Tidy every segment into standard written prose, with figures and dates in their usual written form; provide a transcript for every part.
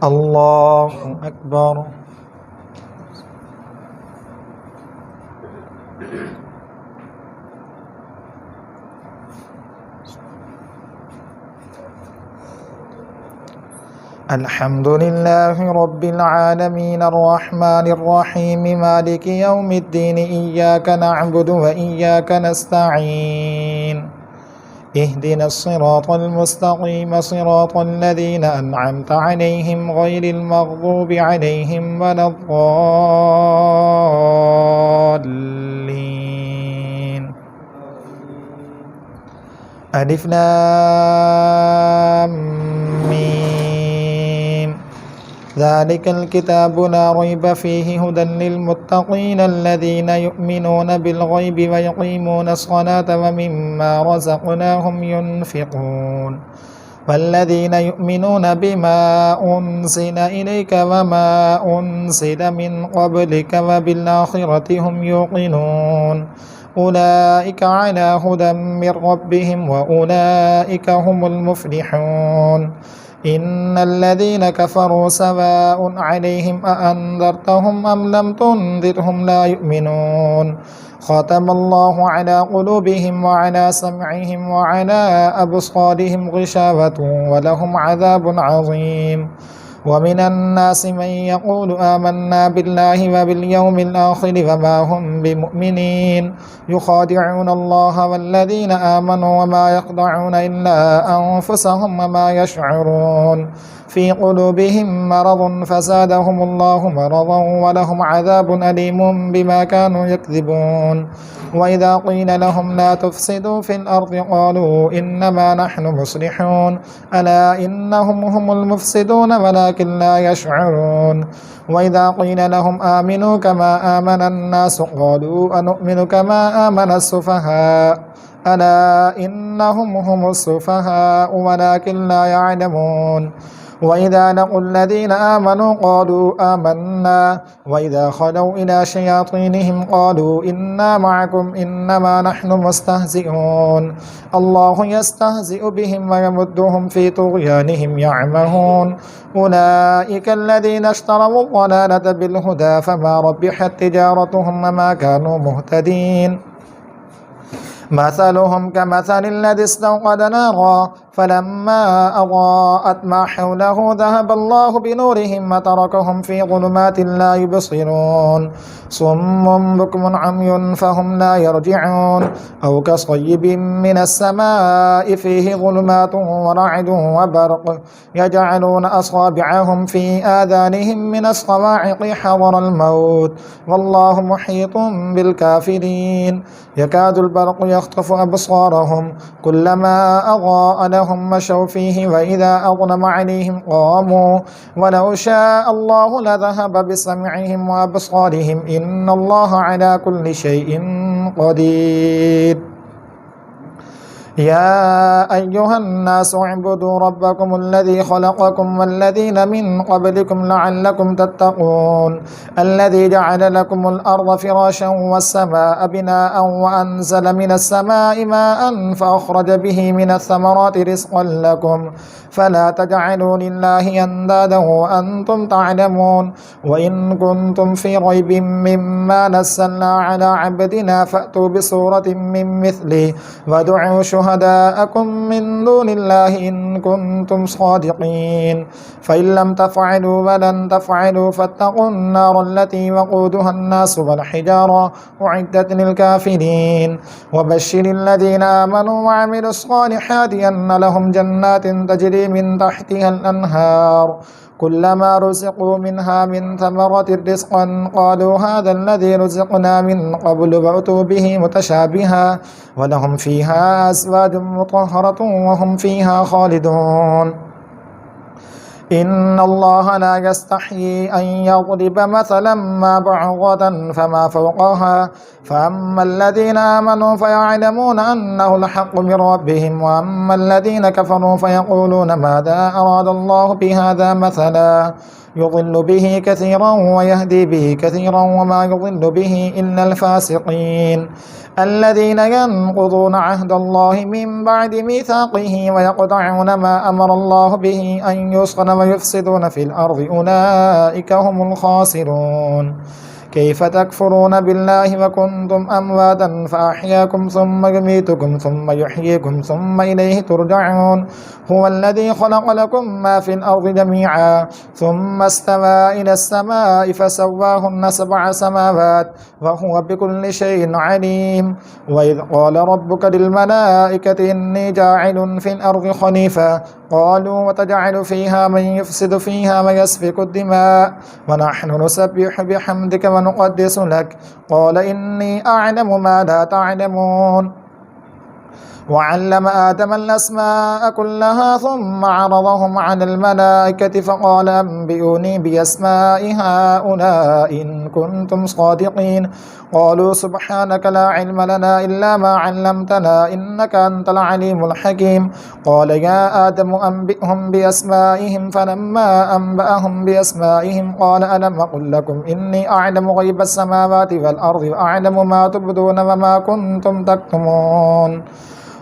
الله أكبر. الحمد لله رب العالمين الرحمن الرحيم مالك يوم الدين إياك نعبد وإياك نستعين اهدنا الصراط المستقيم صراط الذين أنعمت عليهم غير المغضوب عليهم ولا الضالين. ألف لام ميم ذلك الكتاب لا ريب فيه هدى للمتقين الذين يؤمنون بالغيب ويقيمون الصلاة ومما رزقناهم ينفقون والذين يؤمنون بما أنزل إليك وما أنزل من قبلك وبالآخرة هم يوقنون أولئك على هدى من ربهم وأولئك هم المفلحون. إن الذين كفروا سواء عليهم أأنذرتهم أم لم تنذرهم لا يؤمنون ختم الله على قلوبهم وعلى سمعهم وعلى أبصارهم غشاوة ولهم عذاب عظيم. ومن الناس من يقول آمنا بالله وباليوم الآخر وما هم بمؤمنين يخادعون الله والذين آمنوا وما يخدعون إلا أنفسهم وما يشعرون في قلوبهم مرض فزادهم الله مرضا ولهم عذاب أليم بما كانوا يكذبون. وإذا قيل لهم لا تفسدوا في الأرض قالوا إنما نحن مصلحون ألا إنهم هم المفسدون ولكن لا يشعرون. وإذا قيل لهم آمنوا كما آمن الناس قالوا أنؤمن كما آمن السفهاء ألا إنهم هم السفهاء ولكن لا يعلمون. وإذا لقوا الذين آمنوا قالوا آمنا وإذا خلوا إلى شياطينهم قالوا إنا معكم إنما نحن مستهزئون الله يستهزئ بهم ويمدهم في طغيانهم يعمهون. أولئك الذين اشتروا الضلالة بالهدى فما ربحت تجارتهم وما كانوا مهتدين. مثلهم كمثل الذي استوقد نارا فلما أضاءت ما حوله ذهب الله بنورهم وتركهم في ظلمات لا يبصرون صم بكم عمي فهم لا يرجعون أو كصيب من السماء فيه ظلمات ورعد وبرق يجعلون أصابعهم في آذانهم من الصواعق حذر الموت والله محيط بالكافرين يكاد البرق يخطف أبصارهم كلما أضاء لهم مشوا فيه وإذا أظلم عليهم قاموا ولو شاء الله لذهب بسمعهم وأبصارهم إن الله على كل شيء قدير. يا أيها الناس اعبدوا ربكم الذي خلقكم والذين من قبلكم لعلكم تتقون الذي جعل لكم الأرض فراشا والسماء بناء وأنزل من السماء ماء فأخرج به من الثمرات رزقا لكم فلا تجعلوا لله أندادا وأنتم تعلمون. وإن كنتم في ريب مما نزلنا على عبدنا فأتوا بسورة من مثله وادعوا شهداءكم من دون الله إن كنتم صادقين فإن لم تفعلوا ولن تفعلوا فاتقوا النار التي وقودها الناس والحجارة أعدت للكافرين. وبشر الذين آمنوا وعملوا الصالحات أن لهم جنات تجري من تحتها الأنهار كلما رزقوا منها من ثمرة رزقا قالوا هذا الذي رزقنا من قبل وأتوا به متشابها ولهم فيها أزواج مطهرة وهم فيها خالدون. إن الله لا يستحيي أن يضرب مثلا ما بعوضة فما فوقها فأما الذين آمنوا فيعلمون أنه الحق من ربهم وأما الذين كفروا فيقولون ماذا أراد الله بهذا مثلا يضل به كثيرا ويهدي به كثيرا وما يضل به إلا الفاسقين الذين ينقضون عهد الله من بعد ميثاقه ويقطعون ما أمر الله به أن يوصل ويفسدون في الأرض أولئك هم الخاسرون. كيف تكفرون بالله وكنتم أمواتا فأحياكم ثم يميتكم ثم يحييكم ثم إليه ترجعون. هو الذي خلق لكم ما في الأرض جميعا ثم استوى إلى السماء فسواهن 7 سماوات وهو بكل شيء عليم. وإذ قال ربك للملائكة إني جاعل في الأرض خليفة قالوا وتجعل فيها من يفسد فيها ويسفك الدماء ونحن نسبح بحمدك ونقدس لك قال إني أعلم ما لا تعلمون. وعلم آدم الأسماء كلها ثم عرضهم على الملائكة فقال أنبئوني بأسماء هؤلاء إن كنتم صادقين. قالوا سبحانك لا علم لنا إلا ما علمتنا إنك أنت العليم الحكيم. قال يا آدم أنبئهم بأسمائهم فلما أنبأهم بأسمائهم قال ألم أقل لكم إني أعلم غيب السماوات والأرض وأعلم ما تبدون وما كنتم تكتمون.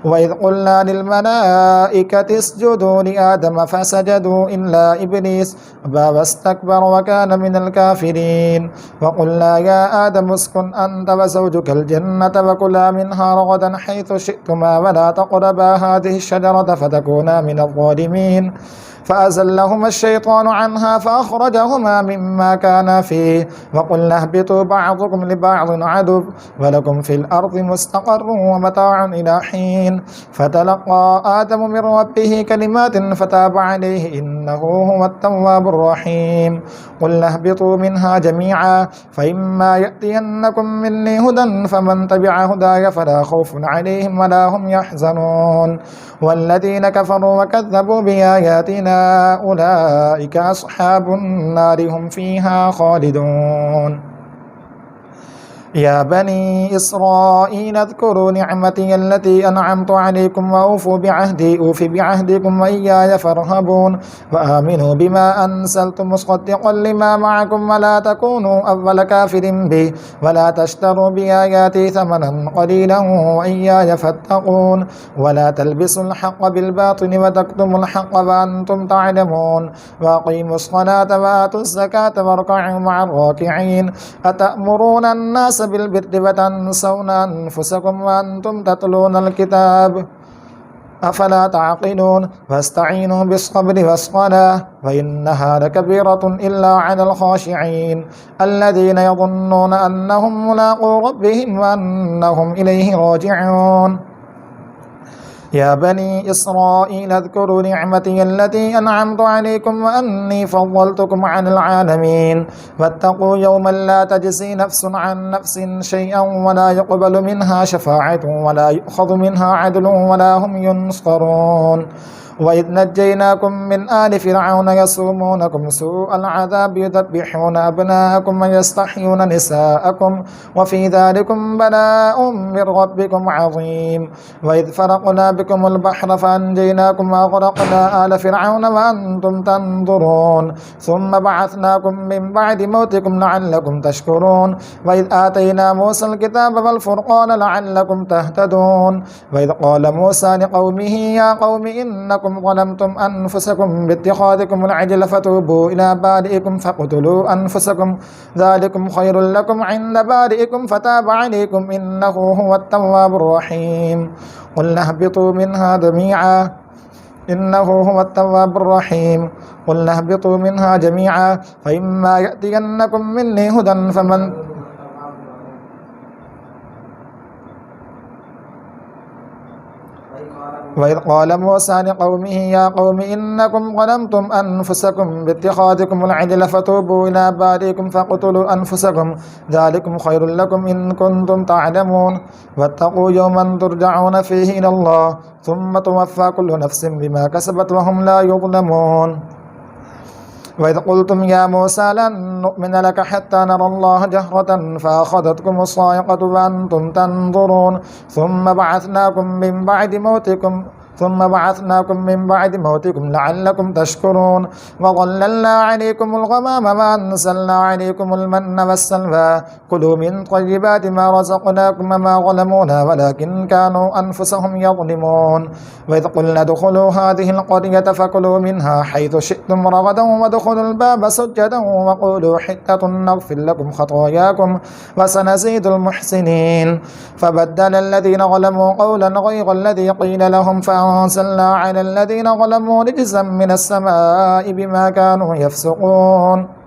وإذ قلنا للملائكة اسجدوا لآدم فسجدوا إلا إبليس أبى واستكبر وكان من الكافرين. وقلنا يا آدم اسكن أنت وزوجك الجنة وكلا منها رغدا حيث شئتما ولا تقربا هذه الشجرة فتكونا من الظالمين. فأزلهما الشيطان عنها فأخرجهما مما كانا فيه وقلنا اهبطوا بعضكم لبعض عدو ولكم في الأرض مستقر ومتاع إلى حين. فتلقى آدم من ربه كلمات فتاب عليه إنه هو التواب الرحيم. قلنا اهبطوا منها جميعا فإما يأتينكم مني هدى فمن تبع هداي فلا خوف عليهم ولا هم يحزنون. والذين كفروا وكذبوا بآياتنا أولئك أصحاب النار هم فيها خالدون. يا بني إسرائيل اذكروا نعمتي التي أنعمت عليكم وأوفوا بعهدي أوف بعهدكم وإياي فارهبون. وآمنوا بما أنزلت مصدقا لما معكم ولا تكونوا أول كافر به ولا تشتروا بآياتي ثمنا قليلا وإياي فاتقون. ولا تلبسوا الحق بالباطل وتكتموا الحق وأنتم تعلمون. وأقيموا الصلاة وآتوا الزكاة واركعوا مع الراكعين. أتأمرون الناس بالبر وتنسون أنفسكم وأنتم تتلون الكتاب أفلا تعقلون. فاستعينوا بالصبر والصلاة وإنها لكبيرة إلا على الخاشعين الذين يظنون أنهم ملاقو ربهم وأنهم إليه راجعون. يا بني إسرائيل اذكروا نعمتي التي أنعمت عليكم وأني فضلتكم عن العالمين. واتقوا يوما لا تجزي نفس عن نفس شيئا ولا يقبل منها شفاعة ولا يؤخذ منها عدل ولا هم ينصرون. وإذ نجيناكم من آل فرعون يسومونكم سوء العذاب يذبحون أبناءكم ويستحيون نساءكم وفي ذلكم بلاء من ربكم عظيم. وإذ فرقنا بكم البحر فأنجيناكم وأغرقنا آل فرعون وأنتم تنظرون. ثم بعثناكم من بعد موتكم لعلكم تشكرون. وإذ آتينا موسى الكتاب والفرقان لعلكم تهتدون. وإذ قال موسى لقومه يا قوم إنكم ظلمتم أنفسكم باتخاذكم العجل فتوبوا إلى بارئكم فاقتلوا أنفسكم ذلكم خير لكم عند بارئكم فتاب عليكم إنه هو التواب الرحيم. قلنا اهبطوا منها جميعا إنه هو التواب الرحيم. قلنا اهبطوا منها جميعا فإما يأتينكم مني هدى فمن وإذ قال موسى لقومه يا قوم إنكم ظلمتم أنفسكم باتخاذكم العجل فتوبوا إلى بارئكم فاقتلوا أنفسكم ذلكم خير لكم إن كنتم تعلمون. واتقوا يوما ترجعون فيه إلى الله ثم توفى كل نفس بما كسبت وهم لا يظلمون. وإذ قلتم يا موسى لن نؤمن لك حتى نرى الله جهرة فأخذتكم الصاعقة وأنتم تنظرون. ثم بعثناكم من بعد موتكم ثم بعثناكم من بعد موتكم لعلكم تشكرون وظللنا عليكم الغمام وأنزلنا عليكم المن والسلوى كلوا من طيبات ما رزقناكم وما ظلمونا ولكن كانوا أنفسهم يظلمون وإذ قلنا ادخلوا هذه القرية فكلوا منها حيث شئتم رغدا وادخلوا الباب سجدا وقولوا حتة نغفر لكم خطاياكم وسنزيد المحسنين فبدل الذين ظلموا قولا غير الذي قيل لهم فأنزلنا على الذين ظلموا رجزا من السماء بما كانوا يفسقون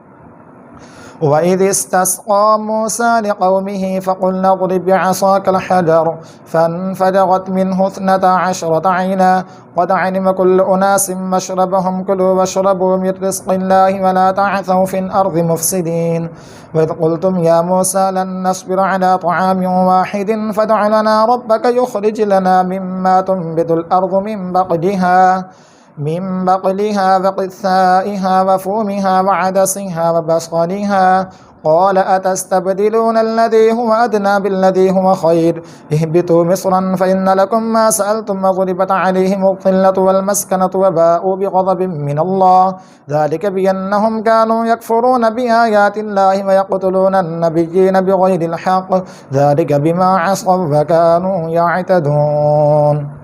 وإذ استسقى موسى لقومه فقلنا اضرب بعصاك الحجر فانفجرت منه 12 عينا قد علم كل أناس مشربهم كلوا واشربوا من رزق الله ولا تعثوا في الأرض مفسدين وإذ قلتم يا موسى لن نصبر على طعام واحد فادع لنا ربك يخرج لنا مما تنبت الأرض من بقلها وقثائها وفومها وعدسها وبصلها قال أتستبدلون الذي هو أدنى بالذي هو خير اهبطوا مصرا فإن لكم ما سألتم وضربت عليهم الذلة والمسكنة وباءوا بغضب من الله ذلك بأنهم كانوا يكفرون بآيات الله ويقتلون النبيين بغير الحق ذلك بما عصوا وكانوا يعتدون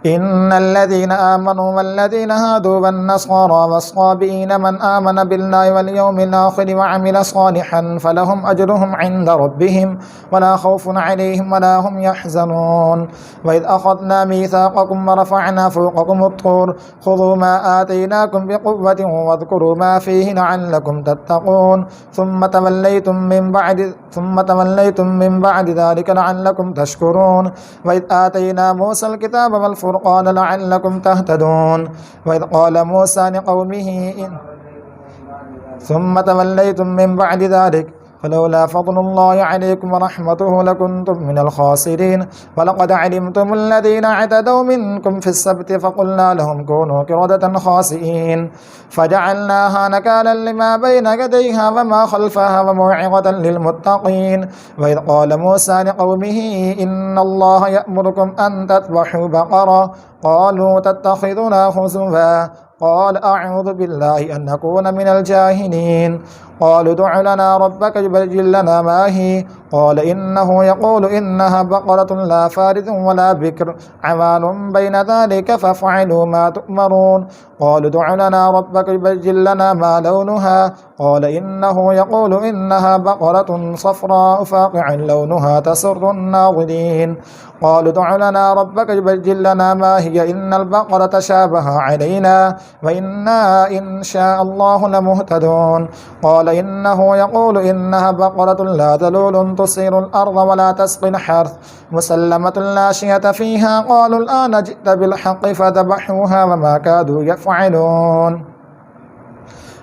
إن الذين آمنوا والذين هادوا والنصارى والصابئين من آمن بالله واليوم الآخر وعمل صالحا فلهم أجرهم عند ربهم ولا خوف عليهم ولا هم يحزنون وإذ أخذنا ميثاقكم ورفعنا فوقكم الطور خذوا ما آتيناكم بقوة واذكروا ما فيه لعلكم تتقون ثم توليتم من بعد ذلك لعلكم تشكرون وإذ آتينا موسى الكتاب والفرقان لعلكم تهتدون وإذ قال موسى لقومه ثم توليتم من بعد ذلك فلولا فضل الله عليكم ورحمته لكنتم من الخاسرين ولقد علمتم الذين اعتدوا منكم في السبت فقلنا لهم كونوا قردة خاسئين فجعلناها نكالا لما بين يديها وما خلفها وموعظة للمتقين وإذ قال موسى لقومه إن الله يأمركم أن تذبحوا بقرة قالوا تتخذنا هزوا قال أعوذ بالله أن أكون من الجاهلين قالوا ادع لنا ربك يبين لنا ما هي قال إنه يقول إنها بقرة لا فارض ولا بكر عوان بين ذلك فافعلوا ما تؤمرون قالوا ادع لنا ربك يبين لنا ما لونها قال إنه يقول إنها بقرة صفراء فاقع لونها تسر الناظرين قالوا ادع لنا ربك يبين لنا ما هي إن البقرة تشابه علينا وإنا إن شاء الله لمهتدون قال إنه يقول إنها بقرة لا ذلول تصير الأرض ولا تسقي الحرث مسلمة لا شية فيها قالوا الآن جئت بالحق فذبحوها وما كادوا يفعلون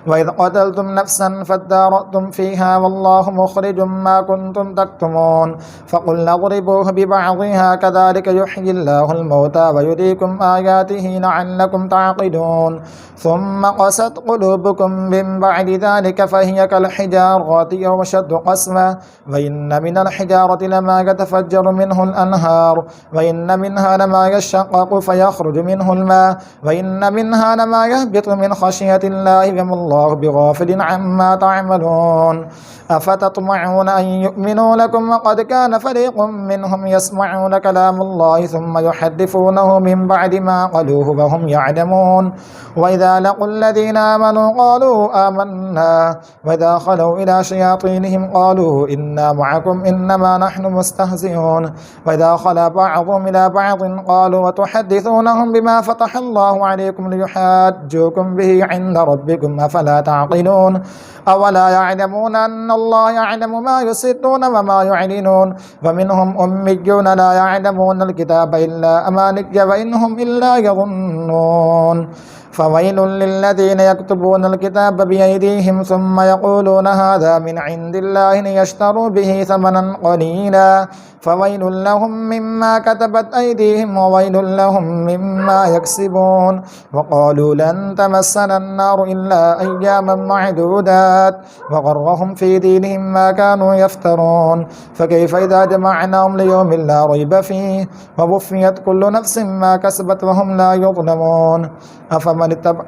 وإذ قتلتم نفسا فادارأتم فيها والله مخرج ما كنتم تكتمون فقلنا اضربوه ببعضها كذلك يحيي الله الموتى ويريكم آياته لعلكم تعقلون ثم قست قلوبكم من بعد ذلك فهي كالحجارة أو أشد قسوة وإن من الحجارة لما يتفجر منه الأنهار وإن منها لما يشقق فيخرج منه الماء وإن منها لما يهبط من خشية الله وما الله بغافل عما تعملون أفتطمعون أن يؤمنوا لكم وقد كان فريق منهم يسمعون كلام الله ثم يحرفونه من بعد ما قالوه وهم يعلمون وإذا لقوا الذين آمنوا قالوا آمنا وإذا خلوا إلى شياطينهم قالوا إنا معكم إنما نحن مستهزئون وإذا خلا بعضهم إلى بعض قالوا وتحدثونهم بما فتح الله عليكم ليحاجوكم به عند ربكم أفلا تعقلون أولا يعلمون أن الله يعلم ما يسرون وما يعلنون ومنهم أميون لا يعلمون الكتاب إلا أماني وإنهم إلا يظنون فويل للذين يكتبون الكتاب بأيديهم ثم يقولون هذا من عند الله ليشتروا به ثمنا قليلا فويل لهم مما كتبت أيديهم وويل لهم مما يكسبون وقالوا لن تمسنا النار إلا أياما معدودات وغرهم في دينهم ما كانوا يفترون فكيف إذا جمعناهم ليوم لا ريب فيه ووفيت كل نفس ما كسبت وهم لا يظلمون أفمن اتبع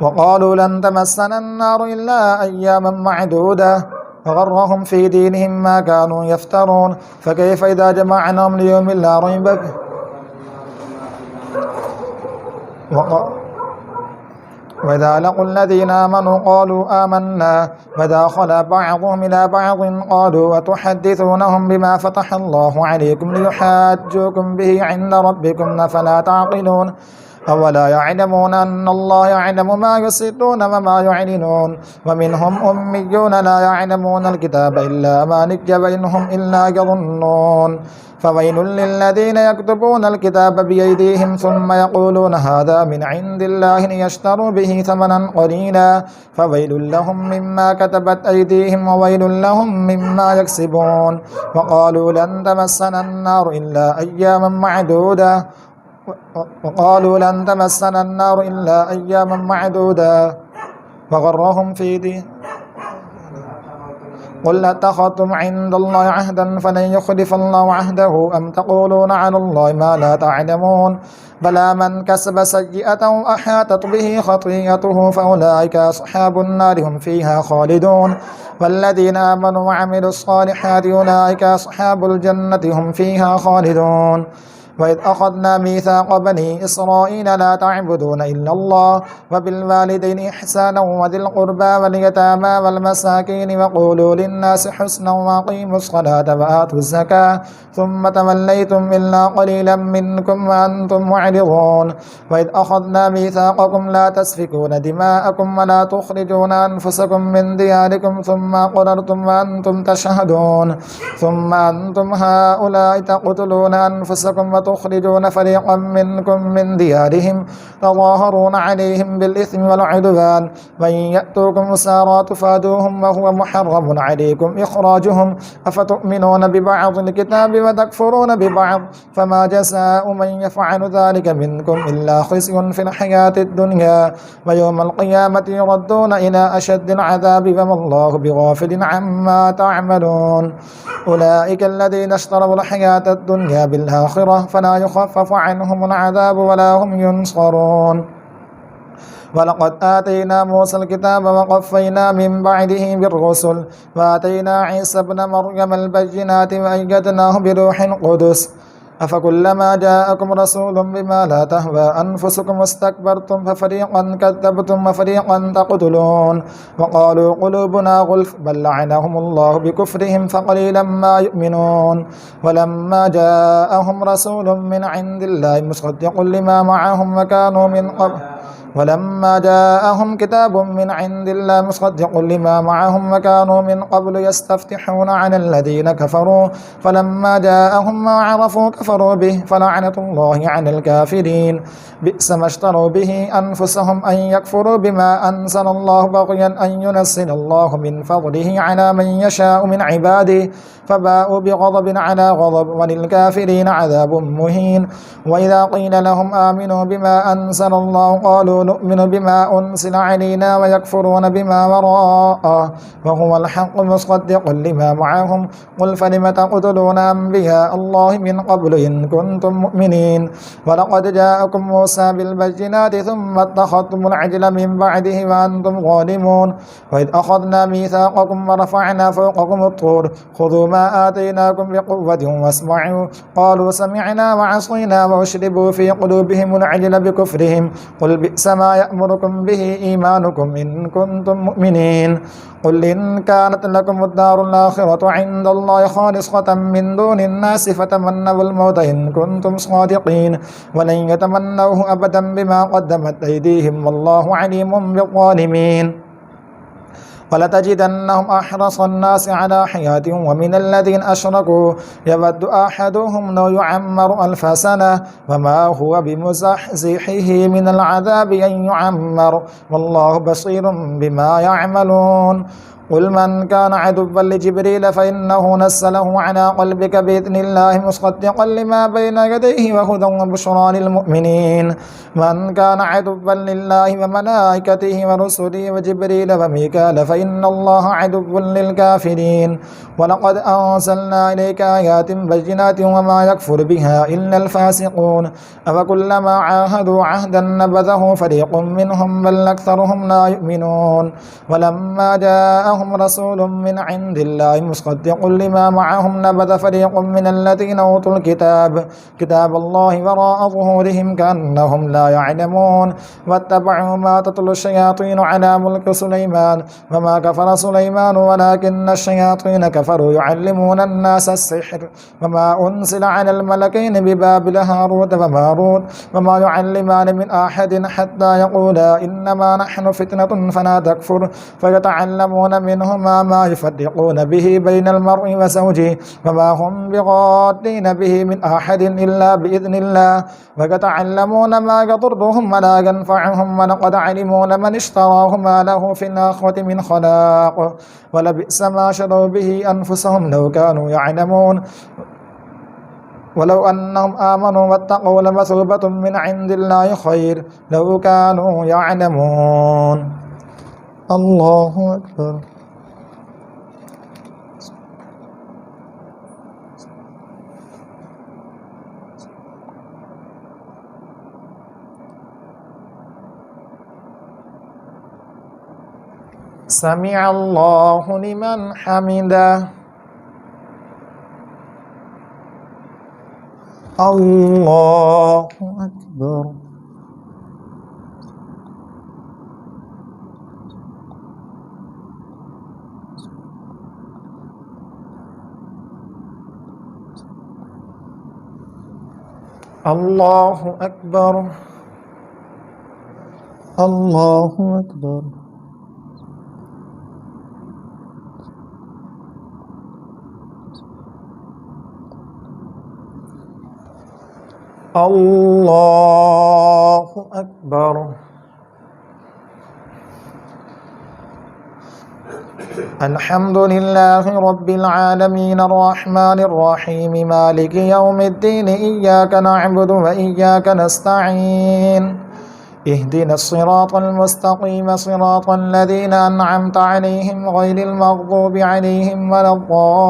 وقالوا لن تمسنا النار إلا أياما معدودة وغرهم في دينهم ما كانوا يفترون فكيف إذا جمعناهم ليوم لا ريب فيه وإذا لقوا الذين آمنوا قالوا آمنا وإذا خلا بعضهم إلى بعض قالوا وتحدثونهم بما فتح الله عليكم ليحاجوكم به عند ربكم أفلا تعقلون أولا يعلمون أن الله يعلم ما يسرون وما يعلنون ومنهم أميون لا يعلمون الكتاب إلا أماني وإنهم إلا يظنون فويل للذين يكتبون الكتاب بأيديهم ثم يقولون هذا من عند الله ليشتروا به ثمنا قليلا فويل لهم مما كتبت أيديهم وويل لهم مما يكسبون وقالوا لن تمسنا النار إلا أياما معدودة وغرهم في دين قل اتخذتم عند الله عهدا فلن يخلف الله عهده أم تقولون على الله ما لا تعلمون بلى من كسب سيئة أحاطت به خطيئته فأولئك أصحاب النار هم فيها خالدون والذين آمنوا وعملوا الصالحات أولئك أصحاب الجنة هم فيها خالدون وإذ أخذنا ميثاق بني إسرائيل لا تعبدون إلا الله وبالوالدين إحسانا وذي القربى واليتامى والمساكين وقولوا للناس حسنا وأقيموا الصلاة وآتوا الزكاة ثم توليتم إلا قليلا منكم وأنتم معرضون وإذ أخذنا ميثاقكم لا تسفكون دماءكم ولا تخرجون أنفسكم من دياركم ثم أقررتم وأنتم تشهدون ثم أنتم هؤلاء تقتلون أنفسكم وتخرجون فريقا منكم من ديارهم تظاهرون عليهم بالإثم والعدوان وإن يأتوكم أسارى تفادوهم وهو محرم عليكم إخراجهم أفتؤمنون ببعض الكتاب وتكفرون ببعض فما جزاء من يفعل ذلك منكم إلا خزي في الحياة الدنيا ويوم القيامة يردون إلى أشد العذاب وما الله بغافل عما تعملون أولئك الذين اشتروا الحياة الدنيا بالآخرة فلا يخفف عنهم العذاب ولا هم ينصرون ولقد آتينا موسى الكتاب وقفينا من بعده بالرسل وآتينا عيسى ابن مريم البينات وأيدناه بروح القدس أفكلما جاءكم رسول بما لا تهوى أنفسكم واستكبرتم ففريقا كذبتم وفريقا تقتلون وقالوا قلوبنا غلف بل لعنهم الله بكفرهم فقليلا ما يؤمنون ولما جاءهم رسول من عند الله مصدق لما معهم وكانوا من قبل ولما جاءهم كتاب من عند الله مصدق لما معهم وكانوا من قبل يستفتحون على الذين كفروا فلما جاءهم ما عرفوا كفروا به فلعنة الله على الكافرين بئس ما اشتروا به أنفسهم أن يكفروا بما أنزل الله بغيا أن ينزل الله من فضله على من يشاء من عباده فباءوا بغضب على غضب وللكافرين عذاب مهين وإذا قيل لهم آمنوا بما أنزل الله قالوا نؤمن بما أنزل علينا ويكفرون بما وراءه وهو الحق مصدقا لما معهم قل فلم تقتلون أنبياء الله من قبل إن كنتم مؤمنين ولقد جاءكم موسى بالبينات ثم اتخذتم العجل من بعده وأنتم ظالمون وإذ أخذنا ميثاقكم ورفعنا فوقكم الطور خذوا ما آتيناكم بقوة واسمعوا قالوا سمعنا وعصينا وأشربوا في قلوبهم العجل بكفرهم قل بئس ما يأمركم به إيمانكم إن كنتم مؤمنين قل إن كانت لكم الدار الآخرة عند الله خالصة من دون الناس فتمنوا الموت إن كنتم صادقين ولن يتمنوه أبدا بما قدمت أيديهم والله عليم بالظالمين ولتجدنهم أحرص الناس على حياة ومن الذين أشركوا يود أحدهم لو يعمر 1000 سنة وما هو بمزحزحه من العذاب أن يعمر والله بصير بما يعملون قل من كان عدوا لجبريل فإنه نزله على قلبك بإذن الله مصدقا لما بين يديه وهدى وبشرى للمؤمنين من كان عدوا لله وملائكته ورسله وجبريل وميكال فإن الله عدو للكافرين ولقد أنزلنا إليك آيات بينات وما يكفر بها إلا الفاسقون أفكلما عاهدوا عهدا نبذه فريق منهم بل أكثرهم لا يؤمنون ولما جاءهم رسول من عند الله مصدق لما معهم نبذ فريق من الذين أوتوا كتاب الله وراء ظهورهم كأنهم لا يعلمون واتبعوا ما تتلو الشياطين على ملك سليمان وما كفر سليمان ولكن الشياطين كفروا يعلمون الناس السحر وما أنزل على الملكين ببابل هاروت وماروت وما يعلمان من أحد حتى يقولا إنما نحن فتنة فلا تكفر فيتعلمون منهما ما يفرقون به بين المرء وزوجه وما هم بغادين به من أحد إلا بإذن الله ويتعلمون ما يضرهم ولا ينفعهم ولقد علموا لمن اشتراه ما له في الآخرة من خلاق ولبئس ما شروا به أنفسهم لو كانوا يعلمون ولو أنهم آمنوا واتقوا لمثوبة من عند الله خير لو كانوا يعلمون. الله أكبر. سمع الله لمن حمده. الله أكبر. الله أكبر. الله أكبر. الله أكبر. الحمد لله رب العالمين الرحمن الرحيم مالك يوم الدين إياك نعبد وإياك نستعين اهدنا الصراط المستقيم صراط الذين أنعمت عليهم غير المغضوب عليهم ولا الضالين.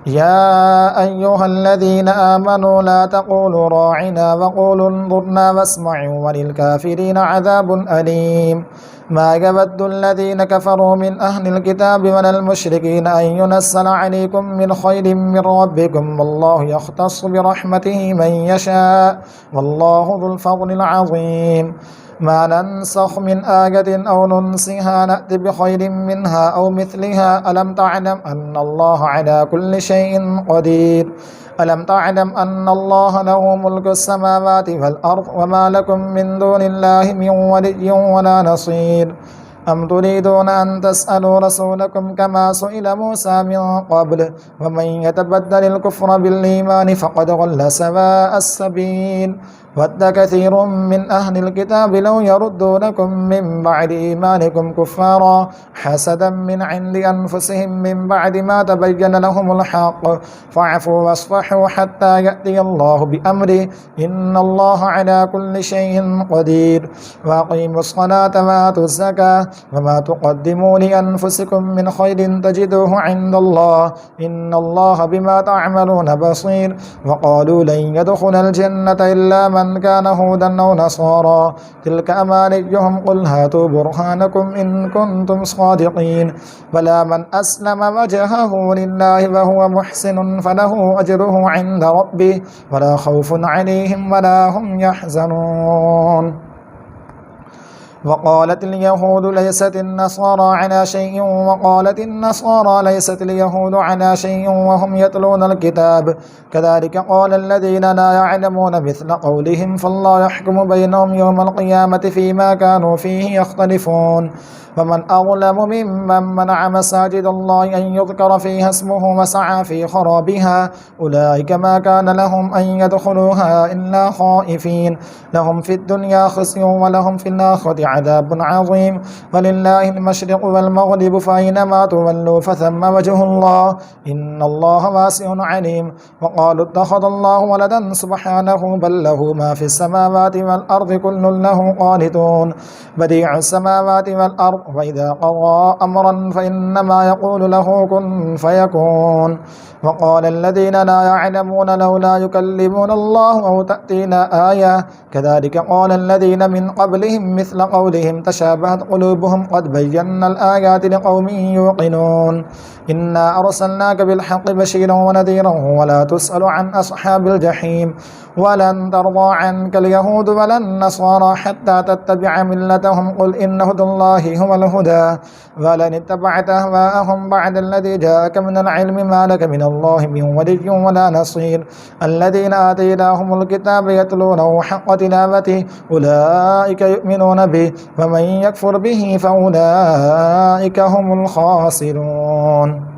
يا أيها الذين آمنوا لا تقولوا راعنا وقولوا انظرنا واسمعوا وللكافرين عذاب أليم. ما يود الذين كفروا من أهل الكتاب ولا المشركين أن ينزل عليكم من خير من ربكم والله يختص برحمته من يشاء والله ذو الفضل العظيم. ما ننسخ من آية أو ننسها نأت بخير منها أو مثلها ألم تعلم أن الله على كل شيء قدير ألم تعلم أن الله له ملك السماوات والأرض وما لكم من دون الله من ولي ولا نصير. أم تريدون أن تسألوا رسولكم كما سئل موسى من قبل ومن يتبدل الكفر بالإيمان فقد ضل سواء السبيل. ود كثير من أهل الكتاب لو يردونكم من بعد إيمانكم كفارا حسدا من عند أنفسهم من بعد ما تبين لهم الحق فاعفوا واصفحوا حتى يأتي الله بأمره إن الله على كل شيء قدير. وأقيموا الصلاة وآتوا الزكاة وما تقدموا لأنفسكم من خير تجدوه عند الله إن الله بما تعملون بصير. وقالوا لن يدخل الجنة إلا من كان هودا أو نصارى تلك أمانيهم قل هاتوا برهانكم إن كنتم صادقين. بلى من أسلم وجهه لله وهو محسن فله أجره عند ربه ولا خوف عليهم ولا هم يحزنون. وقالت اليهود ليست النصارى على شيء وقالت النصارى ليست اليهود على شيء وهم يتلون الكتاب كذلك قال الذين لا يعلمون مثل قولهم فالله يحكم بينهم يوم القيامة فيما كانوا فيه يختلفون فمن أظلم ممن منع مساجد الله أن يذكر فيها اسمه وسعى في خرابها أولئك ما كان لهم أن يدخلوها إلا خائفين لهم في الدنيا خزي ولهم في الآخرة عذاب عظيم ولله المشرق والمغرب فأينما تولوا فثم وجه الله إن الله واسع عليم وقالوا اتخذ الله ولدا سبحانه بل له ما في السماوات والأرض كل له قانتون بديع السماوات والأرض وإذا قضى أمرا فإنما يقول له كن فيكون وقال الذين لا يعلمون لولا يكلمون الله أو تأتينا آية كذلك قال الذين من قبلهم مثل قولهم تشابهت قلوبهم قد بينا الآيات لقوم يوقنون إنا أرسلناك بالحق بشيرا ونذيرا ولا تسأل عن أصحاب الجحيم ولن ترضى عنك اليهود ولا النصارى حتى تتبع ملتهم قل إن هدى الله هو الهدى ولن اتبعت أهواءهم بعد الذي جاءك من العلم ما لك من الله من ولي ولا نصير الذين آتيناهم الكتاب يتلونه حق تلاوته أولئك يؤمنون به ومن يكفر به فأولئك هم الخاسرون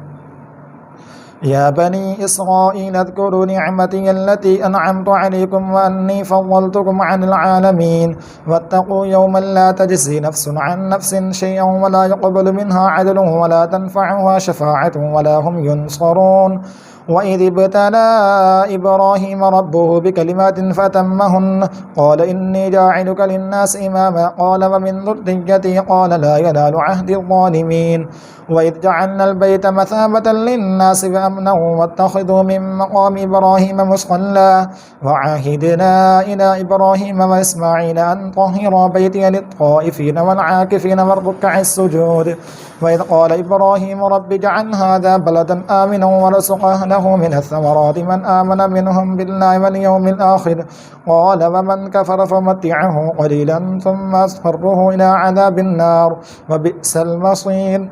يا بني إسرائيل اذكروا نعمتي التي أنعمت عليكم وأني فضلتكم عن العالمين واتقوا يوما لا تجزي نفس عن نفس شيئا ولا يقبل منها عدل ولا تنفعها شفاعة ولا هم ينصرون وإذ ابتلى إبراهيم ربه بكلمات فتمهن قال إني جاعلك للناس إماما قال ومن ذريتي قال لا ينال عهد الظالمين وإذ جعلنا البيت مثابة للناس وأمنا واتخذوا من مقام إبراهيم مصلى وعاهدنا إلى إبراهيم وإسماعيل أن طهرا بيتي للطائفين والعاكفين والركع السجود وإذ قال إبراهيم رب اجعل هذا بلدا آمنا وارزق أهله من الثمرات من آمن منهم بالله واليوم الآخر قال ومن كفر فمتعه قليلا ثم أضطره إلى عذاب النار وبئس المصير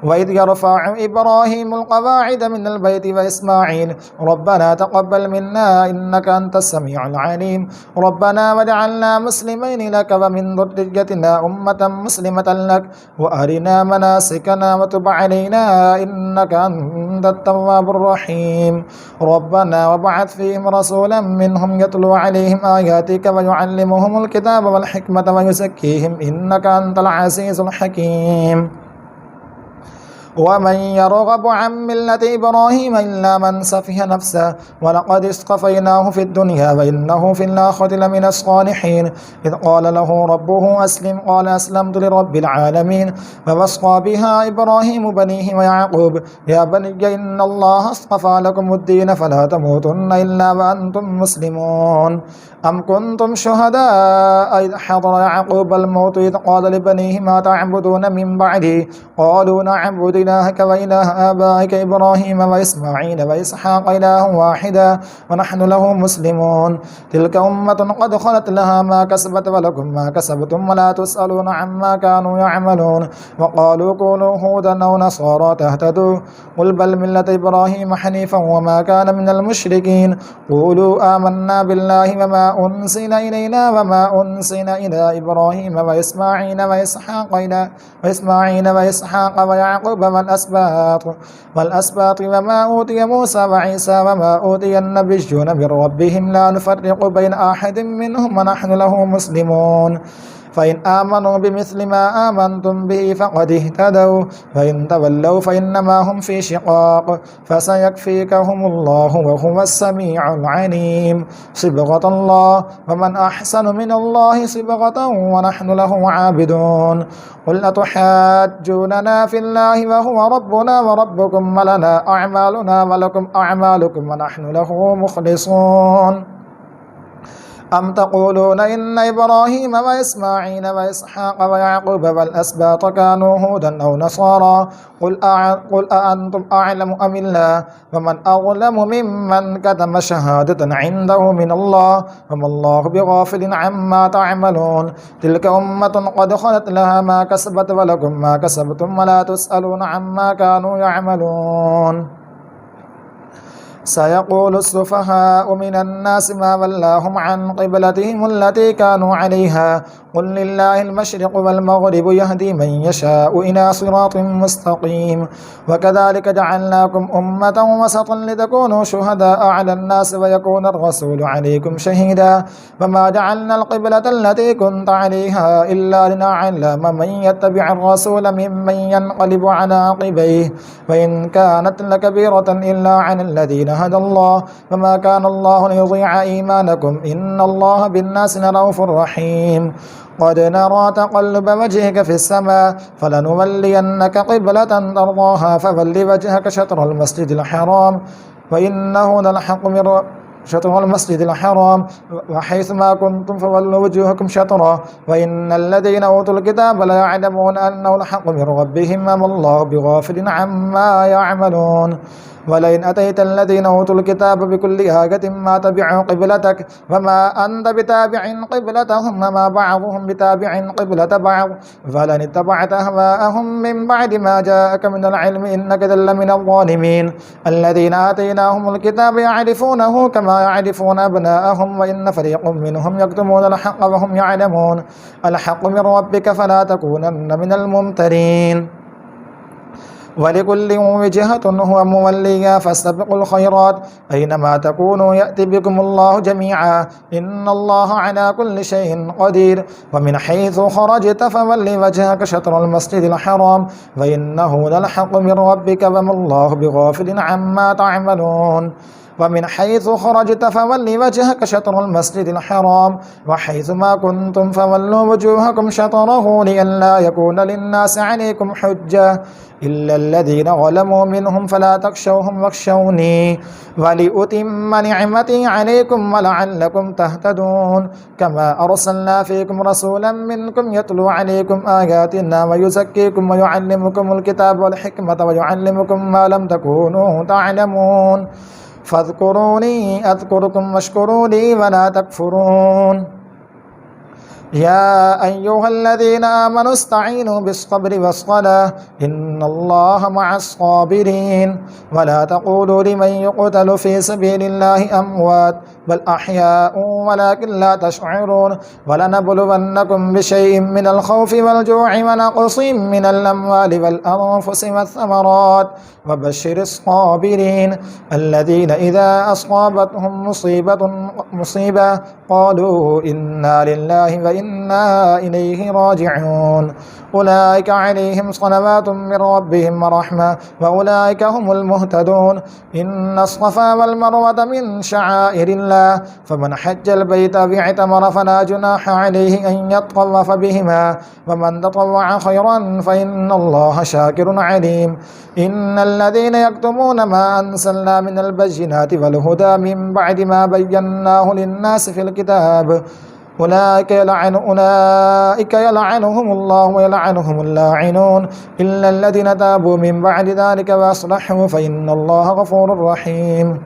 وإذ يرفع إبراهيم القواعد من البيت وإسماعيل ربنا تقبل منا إنك أنت السميع العليم ربنا واجعلنا مسلمين لك ومن ذريتنا أمة مسلمة لك وأرنا مناسكنا وتب علينا إنك أنت التواب الرحيم ربنا وابعث فيهم رسولا منهم يتلو عليهم آياتك ويعلمهم الكتاب والحكمة ويزكيهم إنك أنت العزيز الحكيم ومن يرغب عن ملة إبراهيم إلا من سفه نفسه ولقد اصطفيناه في الدنيا وإنه في الآخرة لمن الصالحين إذ قال له ربه أسلم قال أسلمت لرب العالمين ووصى بها إبراهيم بنيه ويعقوب يا بني إن الله اصطفى لكم الدين فلا تموتن إلا وأنتم مسلمون أم كنتم شهداء إذ حضر يعقوب الموت إذ قال لبنيه ما تعبدون من بعدي قالوا نعبد إلهك وإله آبائك إبراهيم وإسماعيل وإسحاق إله واحدا ونحن له مسلمون تلك أمة قد خلت لها ما كسبت ولكم ما كسبتم ولا تسألون عما كانوا يعملون وقالوا كونوا هودا أو نصارى تهتدوا قل بل ملة إبراهيم حنيفا وما كان من المشركين قولوا آمنا بالله وما أنزل إلينا وما أنزل إلى إبراهيم وإسماعيل وإسحاق ويعقوب والأسباط وما أوتي موسى وعيسى وما أوتي النبيون من ربهم لا نفرق بين أحد منهم ونحن له مسلمون فإن آمنوا بمثل ما آمنتم به فقد اهتدوا فإن تولوا فإنما هم في شقاق فسيكفيكهم الله وهو السميع العليم صبغة الله ومن أحسن من الله صبغة ونحن له عابدون قل أتحاجوننا في الله وهو ربنا وربكم ولنا أعمالنا ولكم أعمالكم ونحن له مخلصون أم تقولون إن إبراهيم وإسماعيل وإسحاق ويعقوب والأسباط كانوا هودا أو نصارى قل أأنتم أعلم أم الله ومن أظلم ممن كتم شهادة عنده من الله وما الله بغافل عما تعملون تلك أمة قد خلت لها ما كسبت ولكم ما كسبتم ولا تسألون عما كانوا يعملون سيقول السفهاء من الناس ما ولاهم عن قبلتهم التي كانوا عليها قل لله المشرق والمغرب يهدي من يشاء إلى صراط مستقيم وكذلك جعلناكم أمة وسطا لتكونوا شهداء على الناس ويكون الرسول عليكم شهيدا وما جعلنا القبلة التي كنت عليها إلا لنعلم من يتبع الرسول ممن ينقلب على عقبيه وإن كانت لكبيرة إلا على الذين هدى الله وما كان الله ليضيع إيمانكم إن الله بالناس لرؤوف رحيم قد نرى تقلب وجهك في السماء فلنولينك قبلة ترضاها فول وجهك شطر المسجد الحرام وإنه للحق من شطر المسجد الحرام وحيث ما كنتم فولوا وجوهكم شطرا وإن الذين أوتوا الكتاب لا يعلمون أنه الحق من ربهم وما الله بغافل عما يعملون ولئن أتيت الذين أوتوا الكتاب بكل آية ما تبعوا قبلتك وما أنت بتابع قبلتهم وما بعضهم بتابع قبلة بعض فلن اتبعت أهواءهم من بعد ما جاءك من العلم إنك ذل من الظالمين الذين آتيناهم الكتاب يعرفونه كما يعرفون أبناءهم وإن فريق منهم يكتمون الحق وهم يعلمون الحق من ربك فلا تكونن من الممترين ولكل وجهة هو موليها فاستبقوا الخيرات أينما تكونوا يأتي بكم الله جميعا إن الله على كل شيء قدير ومن حيث خرجت فول وجهك شطر المسجد الحرام وإنه للحق من ربك وما الله بغافل عما تعملون ومن حيث خرجت فول وجهك شطر المسجد الحرام وحيث ما كنتم فولوا وجوهكم شطره لئلا يكون للناس عليكم حجة إلا الذين ظلموا منهم فلا تخشوهم واخشوني ولأتم نعمتي عليكم ولعلكم تهتدون كما أرسلنا فيكم رسولا منكم يتلو عليكم آياتنا ويزكيكم ويعلمكم الكتاب والحكمة ويعلمكم ما لم تكونوا تعلمون فاذكروني أذكركم واشكروا لي ولا تكفرون يا أيها الذين آمنوا استعينوا بالصبر والصلاة إن الله مع الصابرين ولا تقولوا لمن يقتل في سبيل الله أموات بل أحياء ولكن لا تشعرون ولنبلونكم بشيء من الخوف والجوع ونقص من الأموال والأنفس والثمرات وبشر الصابرين الذين إذا أصابتهم مصيبة قالوا إنا لله وإنا إليه راجعون أولئك عليهم صلوات من ربهم ورحمة وأولئك هم المهتدون إن الصفا والمروة من شعائر الله فمن حج البيت واعتمر فلا جناح عليه أن يطوف بهما ومن تطوع خيرا فإن الله شاكر عليم إن الذين يكتمون ما أنزلنا من البينات والهدى من بعد ما بيناه للناس في الكتاب أولئك يلعنهم الله ويلعنهم اللاعنون إلا الذين تابوا من بعد ذلك وأصلحوا فإن الله غفور رحيم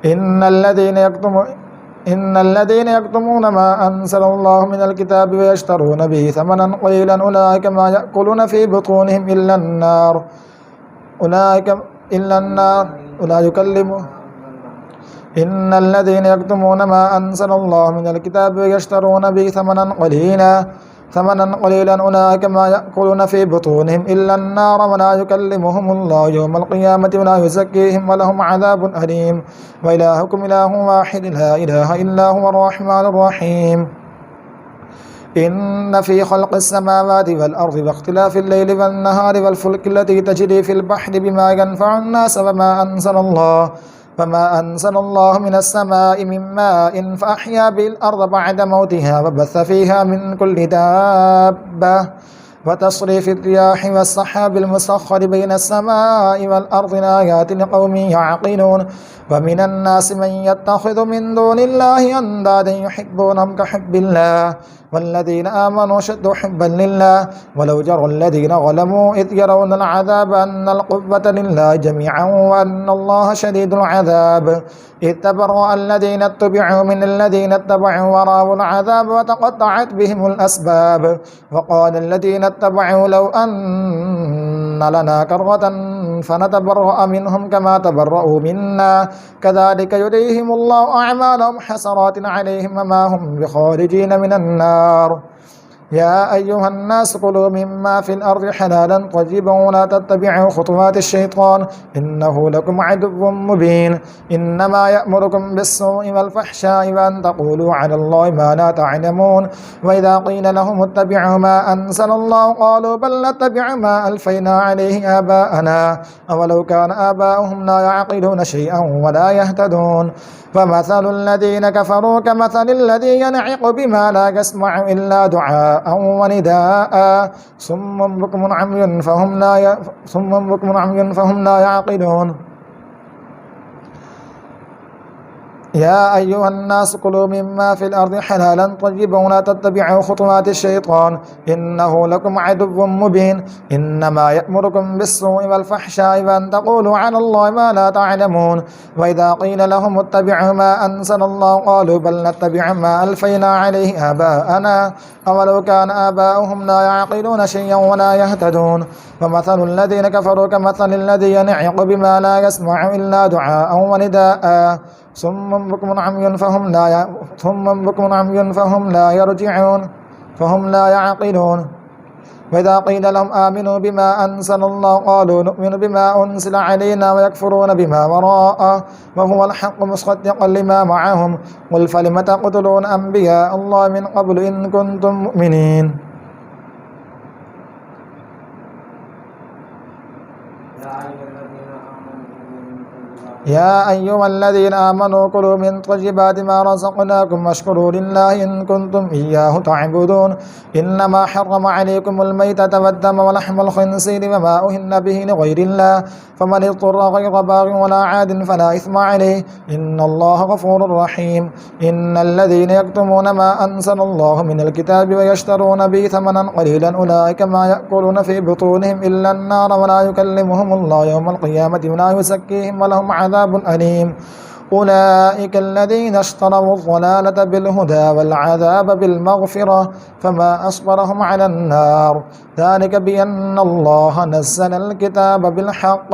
إن الذين يكتمون ما أنزل الله من الكتاب ويشترون به ثمنا قليلا أولئك ما يأكلون في بطونهم إلا النار ولا يكلمهم إن الذين يكتمون ما أنزل الله من الكتاب ويشترون به ثمنا قليلا أولئك ما يأكلون في بطونهم إلا النار ولا يكلمهم الله يوم القيامة ولا يزكيهم ولهم عذاب أليم وإلهكم إله واحد لا إله إلا هو الرحمن الرحيم إن في خلق السماوات والأرض واختلاف الليل والنهار والفلك التي تجري في البحر بما ينفع الناس فما أنزل الله من السماء من ماء فأحيا به الأرض بعد موتها وبث فيها من كل دابة وتصريف الرياح والسحاب المسخر بين السماء والأرض لآيات لقوم يعقلون ومن الناس من يتخذ من دون الله أندادا يحبونهم كحب الله والذين آمنوا شد حبا لله ولو جرى الذين ظلموا إذ يرون العذاب أن القوة لله جميعا وأن الله شديد العذاب إذ تبرأ الذين اتبعوا من الذين اتبعوا ورأوا العذاب وتقطعت بهم الأسباب وقال الذين اتبعوا لو أن لنا كرة فنتبرأ منهم كما تبرأوا منا كذلك يريهم الله أعمالهم حسرات عليهم وما هم بخارجين من النار يا أيها الناس كلوا مما في الأرض حلالا طيبا ولا تتبعوا خطوات الشيطان إنه لكم عدو مبين إنما يأمركم بالسوء والفحشاء وأن تقولوا على الله ما لا تعلمون وإذا قيل لهم اتبعوا ما أنزل الله قالوا بل نتبع ما ألفينا عليه آباءنا أولو كان آباؤهم لا يعقلون شيئا ولا يهتدون فمثل الذين كفروا كمثل الذي ينعق بما لا يسمع إلا دعاء ونداء صم بكم عمي فهم لا يعقلون يا أيها الناس كلوا مما في الأرض حلالا طيبا ولا تتبعوا خطوات الشيطان إنه لكم عدو مبين إنما يأمركم بالسوء والفحشاء وأن تقولوا على الله ما لا تعلمون وإذا قيل لهم اتبعوا ما أنزل الله قالوا بل نتبع ما ألفينا عليه آباءنا أولو كان آباؤهم لا يعقلون شيئا ولا يهتدون فمثل الذين كفروا كمثل الذي ينعق بما لا يسمع إلا دعاء ونداء صم بكم عمي فهم لا يرجعون فهم لا يعقلون وإذا قيل لهم آمنوا بما أنزل الله قالوا نؤمن بما أنزل علينا ويكفرون بما وراءه وهو الحق مصدقا لما معهم قل فلم تقتلون أنبياء الله من قبل إن كنتم مؤمنين يا أيها الذين آمنوا كلوا من طيبات ما رزقناكم واشكروا لله إن كنتم إياه تعبدون إنما حرم عليكم الميتة والدم ولحم الخنزير وما أهل به لغير الله فمن اضطر غير باغ ولا عاد فلا إثم عليه إن الله غفور رحيم إن الذين يكتمون ما أنزل الله من الكتاب ويشترون به ثمنا قليلا أولئك ما يأكلون في بطونهم إلا النار ولا يكلمهم الله يوم القيامة ولا يزكيهم ولهم عذاب أليم أولئك الذين اشتروا الضلالة بالهدى والعذاب بالمغفرة فما أصبرهم على النار ذلك بأن الله نزل الكتاب بالحق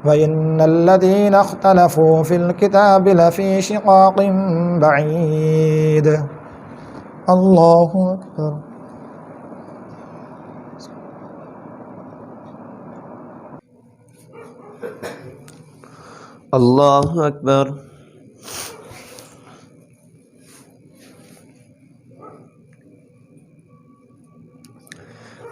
وإن الذين اختلفوا في الكتاب لفي شقاق بعيد الله أكبر الله أكبر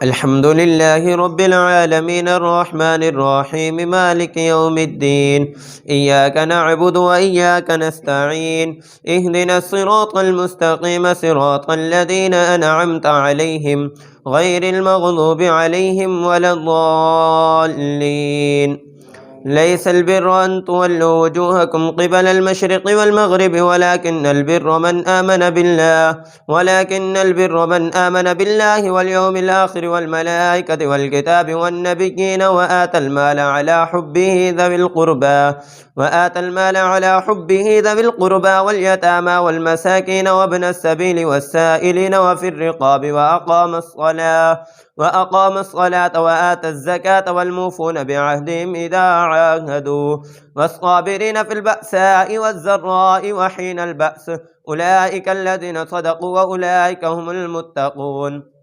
الحمد لله رب العالمين الرحمن الرحيم مالك يوم الدين إياك نعبد وإياك نستعين اهدنا الصراط المستقيم صراط الذين أنعمت عليهم غير المغضوب عليهم ولا الضالين ليس البر أن تولوا وجوهكم قبل المشرق والمغرب ولكن البر من آمن بالله واليوم الآخر والملائكة والكتاب والنبيين وآتى المال على حبه ذوي القربى واليتامى والمساكين وابن السبيل والسائلين وفي الرقاب وأقام الصلاة وآتى الزكاة والموفون بعهدهم إذا عاهدوا والصابرين في البأساء والضراء وحين البأس أولئك الذين صدقوا وأولئك هم المتقون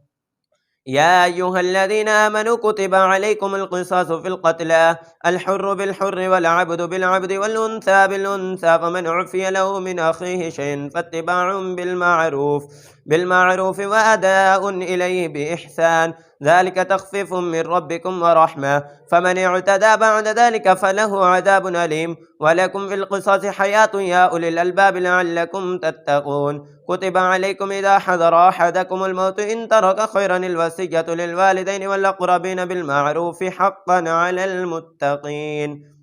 يا أيها الذين آمنوا كتب عليكم القصاص في القتلى الحر بالحر والعبد بالعبد والأنثى بالأنثى فمن عفي له من أخيه شيء فاتباع بالمعروف بالمعروف وأداء إليه بإحسان، ذلك تخفيف من ربكم ورحمة، فمن اعتدى بعد ذلك فله عذاب أليم. ولكم في القصاص حياة يا أولي الألباب لعلكم تتقون. كتب عليكم إذا حضر أحدكم الموت إن ترك خيرا الوصية للوالدين والأقربين بالمعروف حقا على المتقين.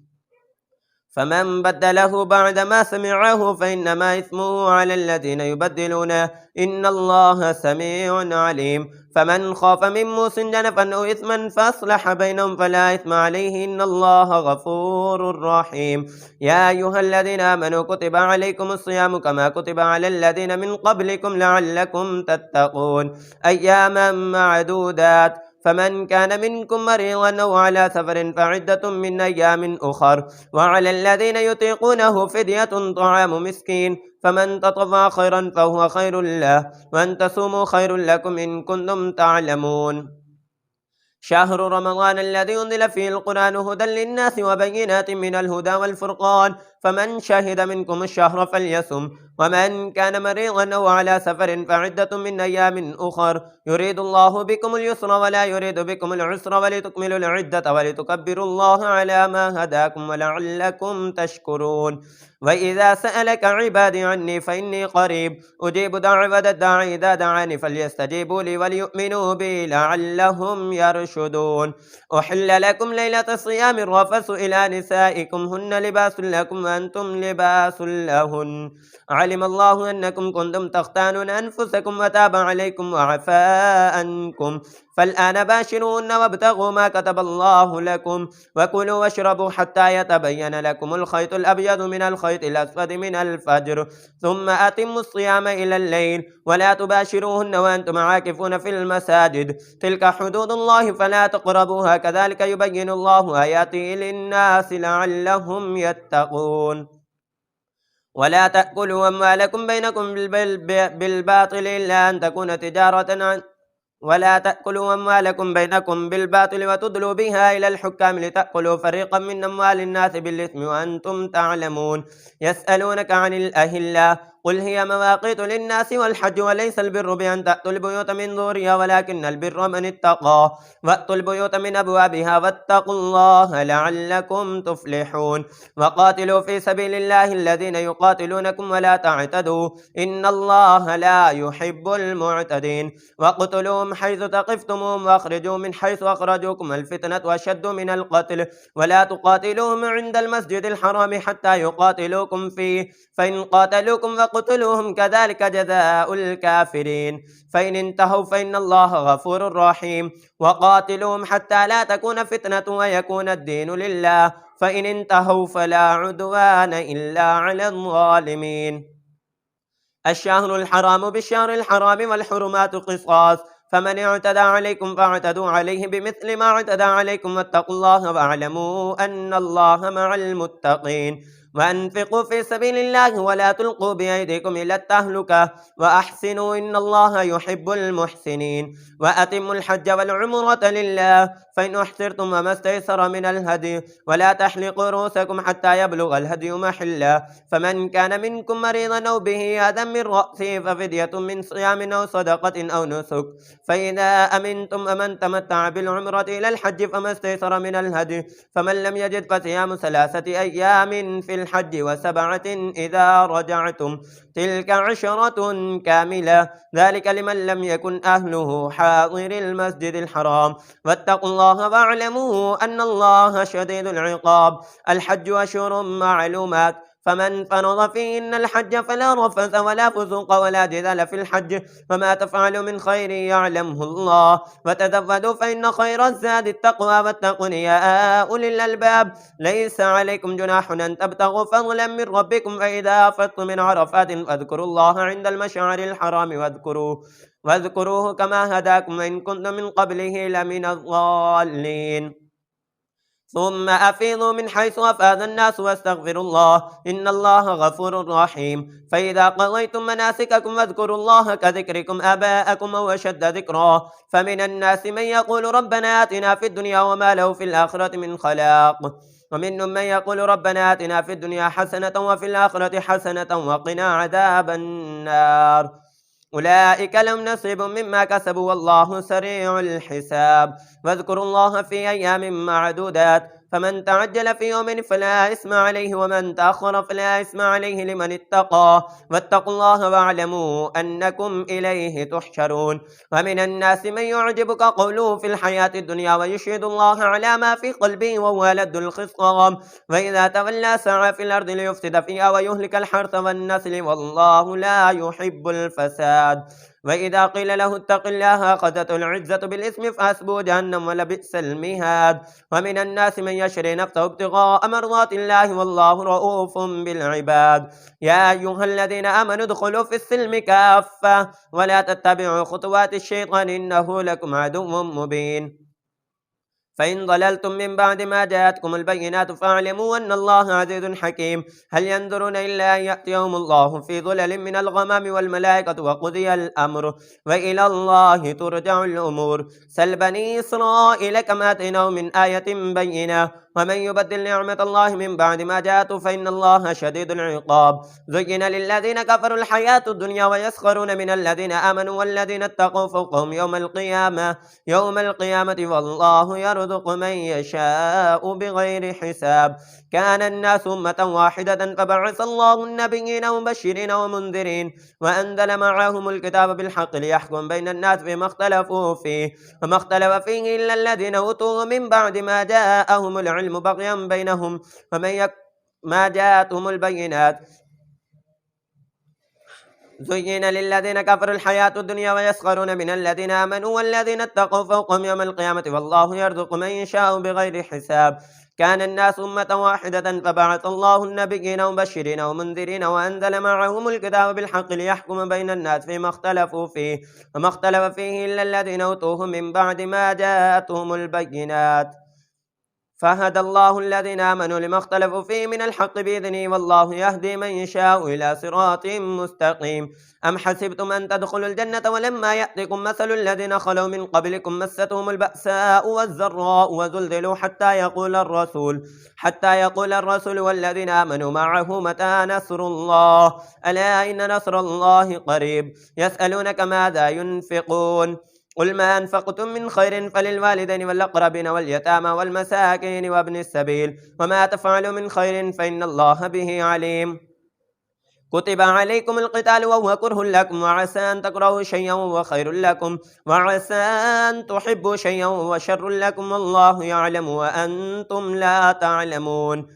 فمن بدله بعدما سمعه فإنما إثمه على الذين يبدلونه إن الله سميع عليم. فمن خاف من موص جنفا أو إثما فأصلح بينهم فلا إثم عليه إن الله غفور رحيم. يا أيها الذين آمنوا كتب عليكم الصيام كما كتب على الذين من قبلكم لعلكم تتقون أياما معدودات. فمن كان منكم مريضا أو على سفر فعدة من أيام أخر، وعلى الذين يطيقونه فدية طعام مسكين، فمن تطوع خيرا فهو خير له، وأن تصوموا خير لكم إن كنتم تعلمون. شهر رمضان الذي أنزل فيه القرآن هدى للناس وبينات من الهدى والفرقان، فمن شهد منكم الشهر فليصم، ومن كان مريضا أو على سفر فعدة من أيام أخر، يريد الله بكم اليسر ولا يريد بكم العسر ولتكملوا العدة ولتكبروا الله على ما هداكم ولعلكم تشكرون. وإذا سألك عبادي عني فإني قريب أجيب دعوة الداعي إذا دعاني فليستجيبوا لي وليؤمنوا بي لعلهم يرشدون. أحل لكم ليلة الصيام الرفث إلى نسائكم هن لباس لكم وأنتم لباس لهن، علم الله أنكم كنتم تختانون أنفسكم وتاب عليكم وعفا عنكم، فالآن باشروهن وابتغوا ما كتب الله لكم وكلوا واشربوا حتى يتبين لكم الخيط الأبيض من الخيط الأسود من الفجر، ثم أتموا الصيام إلى الليل ولا تباشروهن وأنتم عاكفون في المساجد، تلك حدود الله فلا تقربوها كذلك يبين الله آياته للناس لعلهم يتقون. ولا تأكلوا أموالكم بينكم بالباطل إلا أن تكون تجارة عن ولا تأكلوا أموالكم بينكم بالباطل وتدلوا بها إلى الحكام لتأكلوا فريقا من أموال الناس بالإثم وأنتم تعلمون. يسألونك عن الأهلة قل هي مواقيت للناس والحج وليس البر بأن تأتوا البيوت من ظهورها ولكن البر من اتقى وأتوا البيوت من أبوابها واتقوا الله لعلكم تفلحون. وقاتلوا في سبيل الله الذين يقاتلونكم ولا تعتدوا إن الله لا يحب المعتدين. واقتلوهم حيث ثقفتموهم واخرجوا من حيث أخرجوكم الفتنة أشد من القتل ولا تقاتلوهم عند المسجد الحرام حتى يقاتلوكم فيه فإن قاتلوكم فاقتلوهم كذلك جزاء الكافرين، فإن انتهوا فإن الله غفور رحيم. وقاتلوهم حتى لا تكون فتنة ويكون الدين لله فإن انتهوا فلا عدوان إلا على الظالمين. الشهر الحرام بالشهر الحرام والحرمات قصاص، فمن اعتدى عليكم فاعتدوا عليه بمثل ما اعتدى عليكم واتقوا الله واعلموا أن الله مع المتقين. وأنفقوا في سبيل الله ولا تلقوا بأيديكم إلى التهلكة وأحسنوا إن الله يحب المحسنين. وأتموا الحج والعمرة لله فإن أحسرتم وما استيسر من الهدي ولا تحلقوا رؤوسكم حتى يبلغ الهدي محله، فمن كان منكم مريضا أو به أذى من رأسه ففدية من صيام أو صدقة أو نسك، فإذا أمنتم أمن تمتع بالعمرة إلى الحج فما استيسر من الهدي، فمن لم يجد فصيام 3 أيام في الحج و7 إذا رجعتم تلك 10 كاملة، ذلك لمن لم يكن أهله حاضر المسجد الحرام. واتقوا الله واعلموا أن الله شديد العقاب. الحج أشهر معلومات فمن فرض فيهن الحج فلا رفث ولا فسوق ولا جدال في الحج وما تفعلوا من خير يعلمه الله وتزودوا فإن خير الزاد التقوى واتقون يا أولي الألباب. ليس عليكم جناح أن تبتغوا فضلا من ربكم فإذا أفضتم من عرفات فاذكروا الله عند المشعر الحرام واذكروه كما هداكم وإن كنتم من قبله لمن الضالين. ثم أفيضوا من حيث أفاض الناس واستغفروا الله إن الله غفور رحيم. فإذا قضيتم مناسككم فاذكروا الله كذكركم آباءكم أو أشد ذكرا، فمن الناس من يقول ربنا آتنا في الدنيا وما له في الآخرة من خلاق، ومنهم من يقول ربنا آتنا في الدنيا حسنة وفي الآخرة حسنة وقنا عذاب النار. أولئك لهم نصيب مما كسبوا والله سريع الحساب. واذكروا الله في أيام معدودات، فمن تعجل في يوم فلا إثم عليه ومن تأخر فلا إثم عليه لمن اتقى. واتقوا الله واعلموا أنكم إليه تحشرون. ومن الناس من يعجبك قوله في الحياة الدنيا ويشهد الله على ما في قلبه وهو لد الخصام، وإذا تولى سعى في الأرض ليفسد فيها ويهلك الحرث والنسل والله لا يحب الفساد. وإذا قيل له اتق الله أخذته العزة بالإثم فحسبه جهنم ولبئس المهاد. ومن الناس من يشري نفسه ابتغاء مرضات الله والله رؤوف بالعباد. يا أيها الذين آمنوا ادخلوا في السلم كافة ولا تتبعوا خطوات الشيطان إنه لكم عدو مبين. فإن ضللتم من بعد ما جاءتكم البينات فاعلموا أن الله عزيز حكيم. هل ينظرون إلا أن يأتيهم الله في ظلل من الغمام والملائكة وقضي الأمر وإلى الله ترجع الأمور. سل بني إسرائيل كم آتيناهم من آية بينة ومن يبدل نعمة الله من بعد ما جاءته فإن الله شديد العقاب. زين للذين كفروا الحياة الدنيا ويسخرون من الذين آمنوا والذين اتقوا فوقهم يوم القيامة والله يرزق من يشاء بغير حساب. كان الناس أمة واحدة فبعث الله النبيين مبشرين ومنذرين وأنزل معهم الكتاب بالحق ليحكم بين الناس فيما اختلفوا فيه وما اختلف فيه إلا الذين أوتوه من بعد ما جاءهم العلم بغيا بينهم ما جاءتهم البينات. زين للذين كفروا الحياة الدنيا ويسخرون من الذين آمنوا والذين اتقوا فوقهم يوم القيامة والله يرزق من يشاء بغير حساب. كان الناس أمة واحدة فبعث الله النبيين مبشرين ومنذرين وأنزل معهم الكتاب بالحق ليحكم بين الناس فيما اختلفوا فيه وما اختلف فيه إلا الذين أوتوه من بعد ما جاءتهم البينات. فهدى الله الذين آمنوا لما اختلفوا فيه من الحق بإذنه والله يهدي من يشاء إلى صراط مستقيم. أم حسبتم أن تدخلوا الجنة ولما يأتكم مثل الذين خلوا من قبلكم مستهم البأساء والضراء وزلزلوا حتى يقول الرسول والذين آمنوا معه متى نصر الله ألا إن نصر الله قريب. يسألونك ماذا ينفقون قل ما أنفقتم من خير فللوالدين والأقربين واليتامى والمساكين وابن السبيل وما تفعلوا من خير فإن الله به عليم. كتب عليكم القتال وهو كره لكم وعسى أن تكرهوا شيئا وهو خير لكم وعسى أن تحبوا شيئا وهو شر لكم والله يعلم وأنتم لا تعلمون.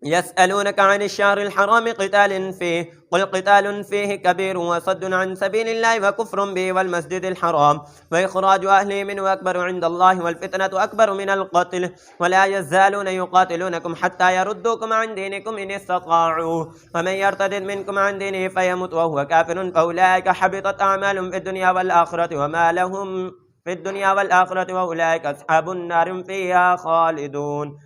يسألونك عن الشهر الحرام قتال فيه قل قتال فيه كبير وصد عن سبيل الله وكفر به والمسجد الحرام وإخراج أهله منه أكبر عند الله والفتنة أكبر من القتل ولا يزالون يقاتلونكم حتى يردوكم عن دينكم إن استطاعوا ومن يرتد منكم عن دينه فيمت وهو كافر فأولئك حبطت أعمالهم في الدنيا والآخرة وما لهم في الدنيا والآخرة وأولئك أصحاب النار فيها خالدون.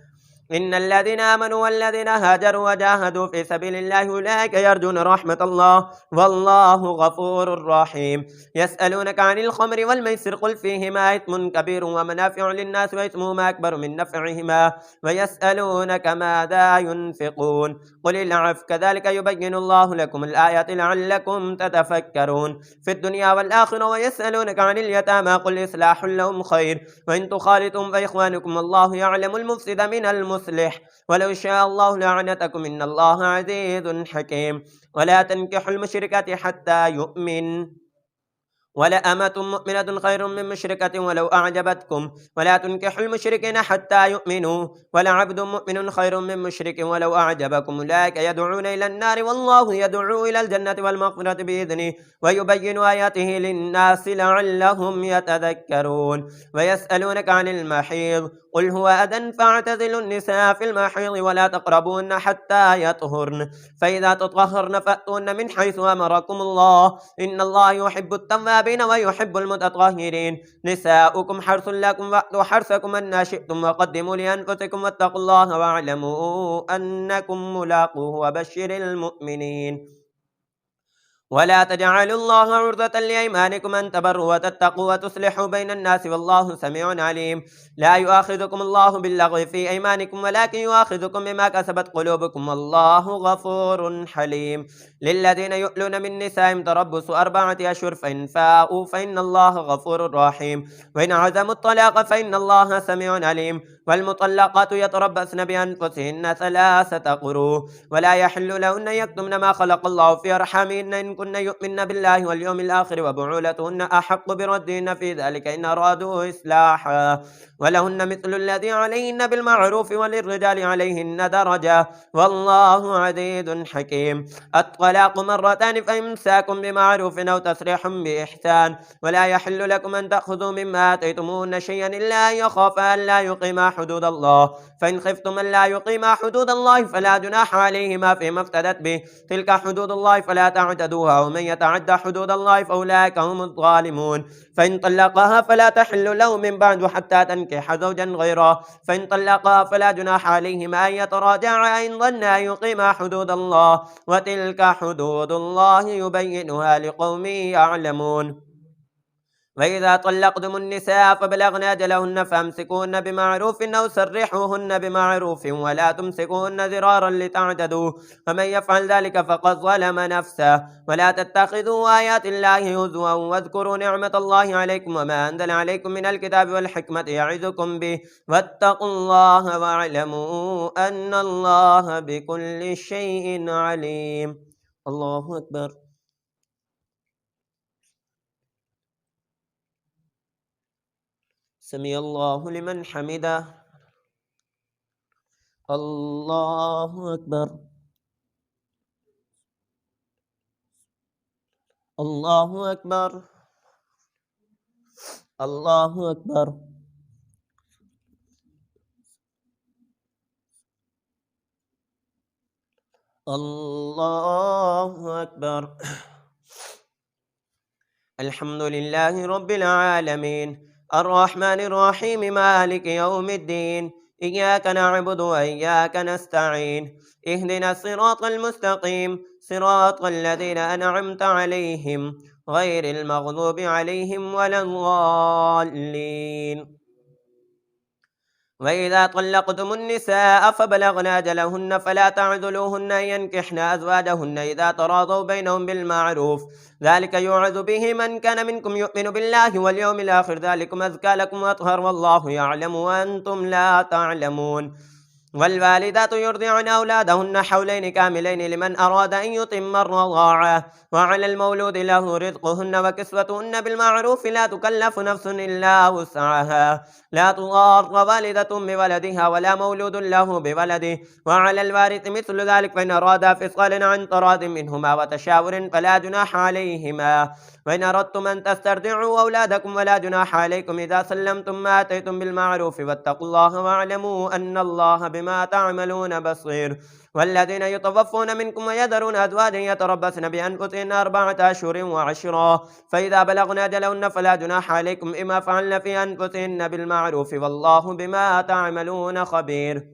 إن الذين آمنوا والذين هاجروا وجاهدوا في سبيل الله أولئك يرجون رحمة الله والله غفور رحيم. يسألونك عن الخمر والميسر قل فيهما إثم كبير ومنافع للناس وإثمهما أكبر من نفعهما ويسألونك ماذا ينفقون قل العفو كذلك يبين الله لكم الآيات لعلكم تتفكرون في الدنيا والآخرة. ويسألونك عن اليتامى قل إصلاح لهم خير وإن تخالطهم فإخوانكم والله يعلم المفسد من المصلح ولو شاء الله لعنتكم إن الله عزيز حكيم. ولا تنكحوا المشركات حتى يؤمن ولأمة مؤمنة خير من مشركة ولو أعجبتكم ولا تنكحوا المشركين حتى يؤمنوا ولعبد مؤمن خير من مشرك ولو أعجبكم أولئك يدعون إلى النار والله يدعو إلى الجنة والمغفرة بإذنه ويبين آياته للناس لعلهم يتذكرون. ويسألونك عن المحيض قل هو أذى فاعتزلوا النساء في المحيض ولا تقربون حتى يطهرن فإذا تطهرن فأتون من حيث أمركم الله إن الله يحب التوابين ويحب المتطهرين. نساؤكم حرث لكم فأتوا حرثكم أن شئتم وقدموا لأنفسكم واتقوا الله واعلموا أنكم ملاقوه وبشر المؤمنين. ولا تجعلوا الله عرضة لأيمانكم أن تبروا وتتقوا وتصلحوا بين الناس والله سميع عليم. لا يؤاخذكم الله باللغو في أيمانكم ولكن يؤاخذكم بما كسبت قلوبكم والله غفور حليم. للذين يؤلون من نسائهم تربص 4 أشهر فإن فاءوا فإن الله غفور رحيم. وإن عزموا الطلاق فإن الله سميع عليم. والمطلقات يتربصن بأنفسهن 3 قروء ولا يحل لهن يكتمن ما خلق الله في أرحامهن إن كن يؤمن بالله واليوم الآخر وبعولتهن أحق بردهن في ذلك إن أرادوا إصلاحا ولهن مثل الذي عليهن بالمعروف وللرجال عليهن درجة والله عزيز حكيم. الطلاق مرتان فإمساك بمعروف أو تسريح بإحسان ولا يحل لكم أن تأخذوا مما آتيتموهن شيئا إلا أن يخافا أن لا يقيما حدود الله فإن خفتم أن لا يقيما حدود الله فلا جناح عليهما فيما افتدت به تلك حدود الله فلا تعتدوها ومن يتعد حدود الله فأولئك هم الظالمون. فإن طلقها فلا تحل له من بعد حتى تنكح زوجا غيره فإن طلقها فلا جناح عليهما أن يتراجعا إن ظنا أن يقيما حدود الله وتلك حدود الله يبينها لقوم يعلمون. وإذا طلقتم النساء فبلغن أجلهن فامسكوهن بمعروف أو سرحوهن بمعروف ولا تمسكوهن ضرارا لتعتدوا ومن يفعل ذلك فقد ظلم نفسه. ولا تتخذوا آيات الله هزوا واذكروا نعمة الله عليكم وما أنزل عليكم من الكتاب والحكمة يعظكم به واتقوا الله واعلموا أن الله بكل شيء عليم. الله أكبر. سمع الله لمن حمده. الله أكبر. الله أكبر. الله أكبر. الله أكبر. الحمد لله رب العالمين الرحمن الرحيم مالك يوم الدين إياك نعبد وإياك نستعين اهدنا الصراط المستقيم صراط الذين أنعمت عليهم غير المغضوب عليهم ولا الضالين. وإذا طلقتم النساء فبلغن أجلهن فلا تعذلوهن أن ينكحن أزواجهن إذا تراضوا بينهم بالمعروف ذلك يوعظ به من كان منكم يؤمن بالله واليوم الآخر ذلكم أزكى لكم وأطهر والله يعلم وأنتم لا تعلمون. والوالدات يرضعن أولادهن حولين كاملين لمن أراد أن يتم الرضاعة وعلى المولود له رزقهن وكسوتهن بالمعروف لا تكلف نفس إلا وسعها لا تضار والدة بولدها ولا مولود له بولده وعلى الوارث مثل ذلك فإن أرادا فصالا عن تراض منهما وتشاور فلا جناح عليهما. وإن أردتم أن تسترضعوا أولادكم ولا جناح عليكم إذا سلمتم ما آتيتم بالمعروف واتقوا الله واعلموا أن الله بما تعملون بصير. والذين يتوفون منكم ويذرون أزواجا يتربصن بأنفسهن 4 أشهر وعشرا فإذا بلغن أجلهن فلا جناح عليكم إما فعلن في أنفسهن بالمعروف والله بما تعملون خبير.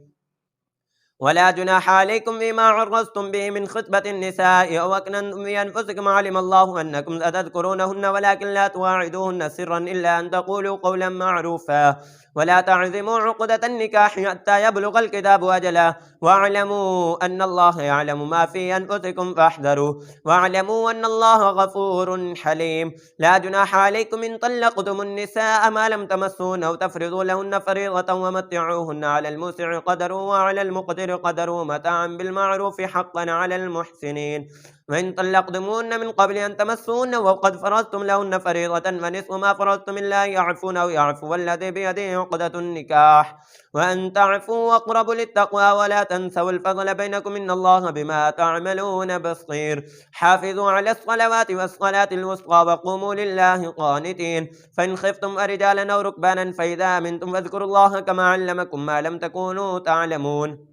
ولا جناح عليكم فيما عرضتم به من خطبة النساء أو أكننتم في أنفسكم علم الله أنكم ستذكرونهن ولكن لا تواعدوهن سرا إلا أن تقولوا قولا معروفا ولا تعزموا عقدة النكاح حتى يبلغ الكتاب أجله واعلموا أن الله يعلم ما في أنفسكم فاحذروا واعلموا أن الله غفور حليم. لا جناح عليكم إن طلقتم النساء ما لم تمسون أو تفرضوا لهن فريضة ومتعوهن على الموسع قدره وعلى المقتر قدره متاعا بالمعروف حقا على المحسنين. وإن طلقتموهن من قبل أن تمسوهن وقد فرضتم لهن فريضة فنصف ما فرضتم إلا أن يعفون أو يعفو الذي بيده عقدة النكاح وأن تعفوا أقرب للتقوى ولا تنسوا الفضل بينكم إن الله بما تعملون بصير. حافظوا على الصلوات والصلاة الوسطى وقوموا لله قانتين. فإن خفتم رجالا أو ركبانا فإذا أمنتم فاذكروا الله كما علمكم ما لم تكونوا تعلمون.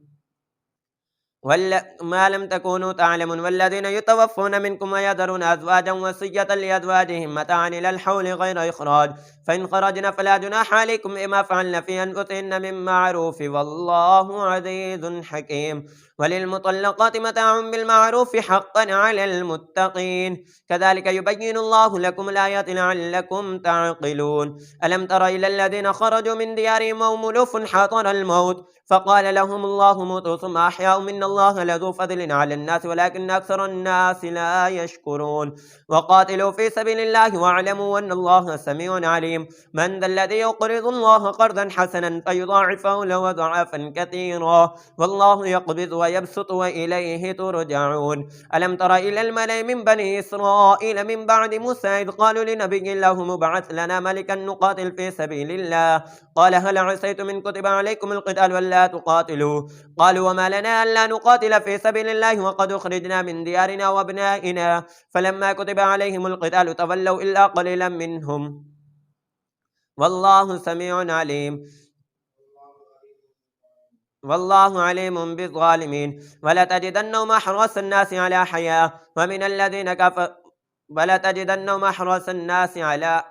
ما لم تكونوا تعلمون والذين يتوفون منكم ويذرون أزواجا وصية لأزواجهم متاعا إلى الحول غير إخراج فإن خرجنا فلا جناح عليكم بما فعلن في أنفسهن من معروف والله عزيز حكيم وللمطلقات متاع بالمعروف حقا على المتقين كذلك يبين الله لكم الآيات لعلكم تعقلون ألم تر إلى الذين خرجوا من ديارهم وهم ألوف حضر الموت فقال لهم الله موتوا ثم أحياهم إن الله لذو فضل على الناس ولكن أكثر الناس لا يشكرون وقاتلوا في سبيل الله واعلموا أن الله سميع عليم من ذا الذي يقرض الله قرضا حسنا فيضاعفه له ضعفا كثيرا والله يقبض ويبسط وإليه ترجعون ألم تر إلى الملأ من بني إسرائيل من بعد موسى إذ قالوا لنبي الله مبعث لنا ملكا نقاتل في سبيل الله قال هل عسيتم إن كتب عليكم القتال ولا تقاتلوا قالوا وما لنا ألا نقاتل في سبيل الله وقد أخرجنا من ديارنا وابنائنا فلما كتب عليهم القتال تولوا إلا قليلا منهم والله سميع عليم والله عليم بالظالمين ولتجدنهم أحرص الناس على حياة ومن الذين كفروا ولتجدنهم أحرص الناس على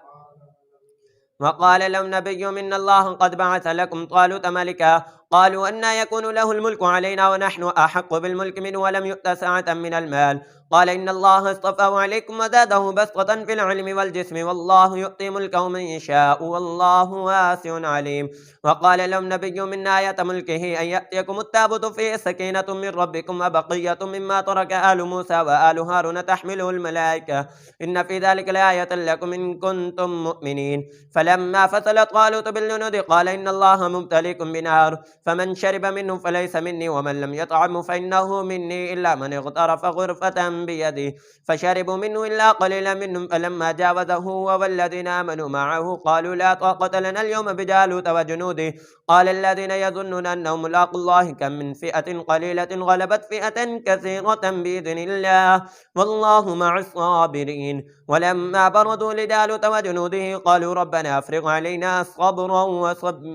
وقال لهم نبي من الله قد بعث لكم طالوت ملكا قالوا أن يكون له الملك علينا ونحن أحق بالملك منه ولم يؤت سعة من المال قال إن الله اصطفاه عليكم وزاده بسطة في العلم والجسم والله يؤتي ملكه من يشاء والله واسع عليم وقال لهم نبي من آية ملكه أن يأتيكم التابوت فيه سكينة من ربكم وبقية مما ترك آل موسى وآل هارون تحمله الملائكة إن في ذلك لآية لكم إن كنتم مؤمنين فلما فصلت طالوت بالجنود قال إن الله مبتليكم بنار فمن شرب منه فليس مني ومن لم يطعمه فإنه مني إلا من اغترف غرفة بيده فشربوا منه إلا قليلا منهم فلما جاوزه هو والذين آمنوا معه قالوا لا طاقة لنا اليوم بجالوت وجنوده قال الذين يظنون أنهم ملاقوا الله كم من فئة قليلة غلبت فئة كثيرة بإذن الله والله مع الصابرين ولما بردوا لجالوت وجنوده قالوا ربنا أفرغ علينا صبرا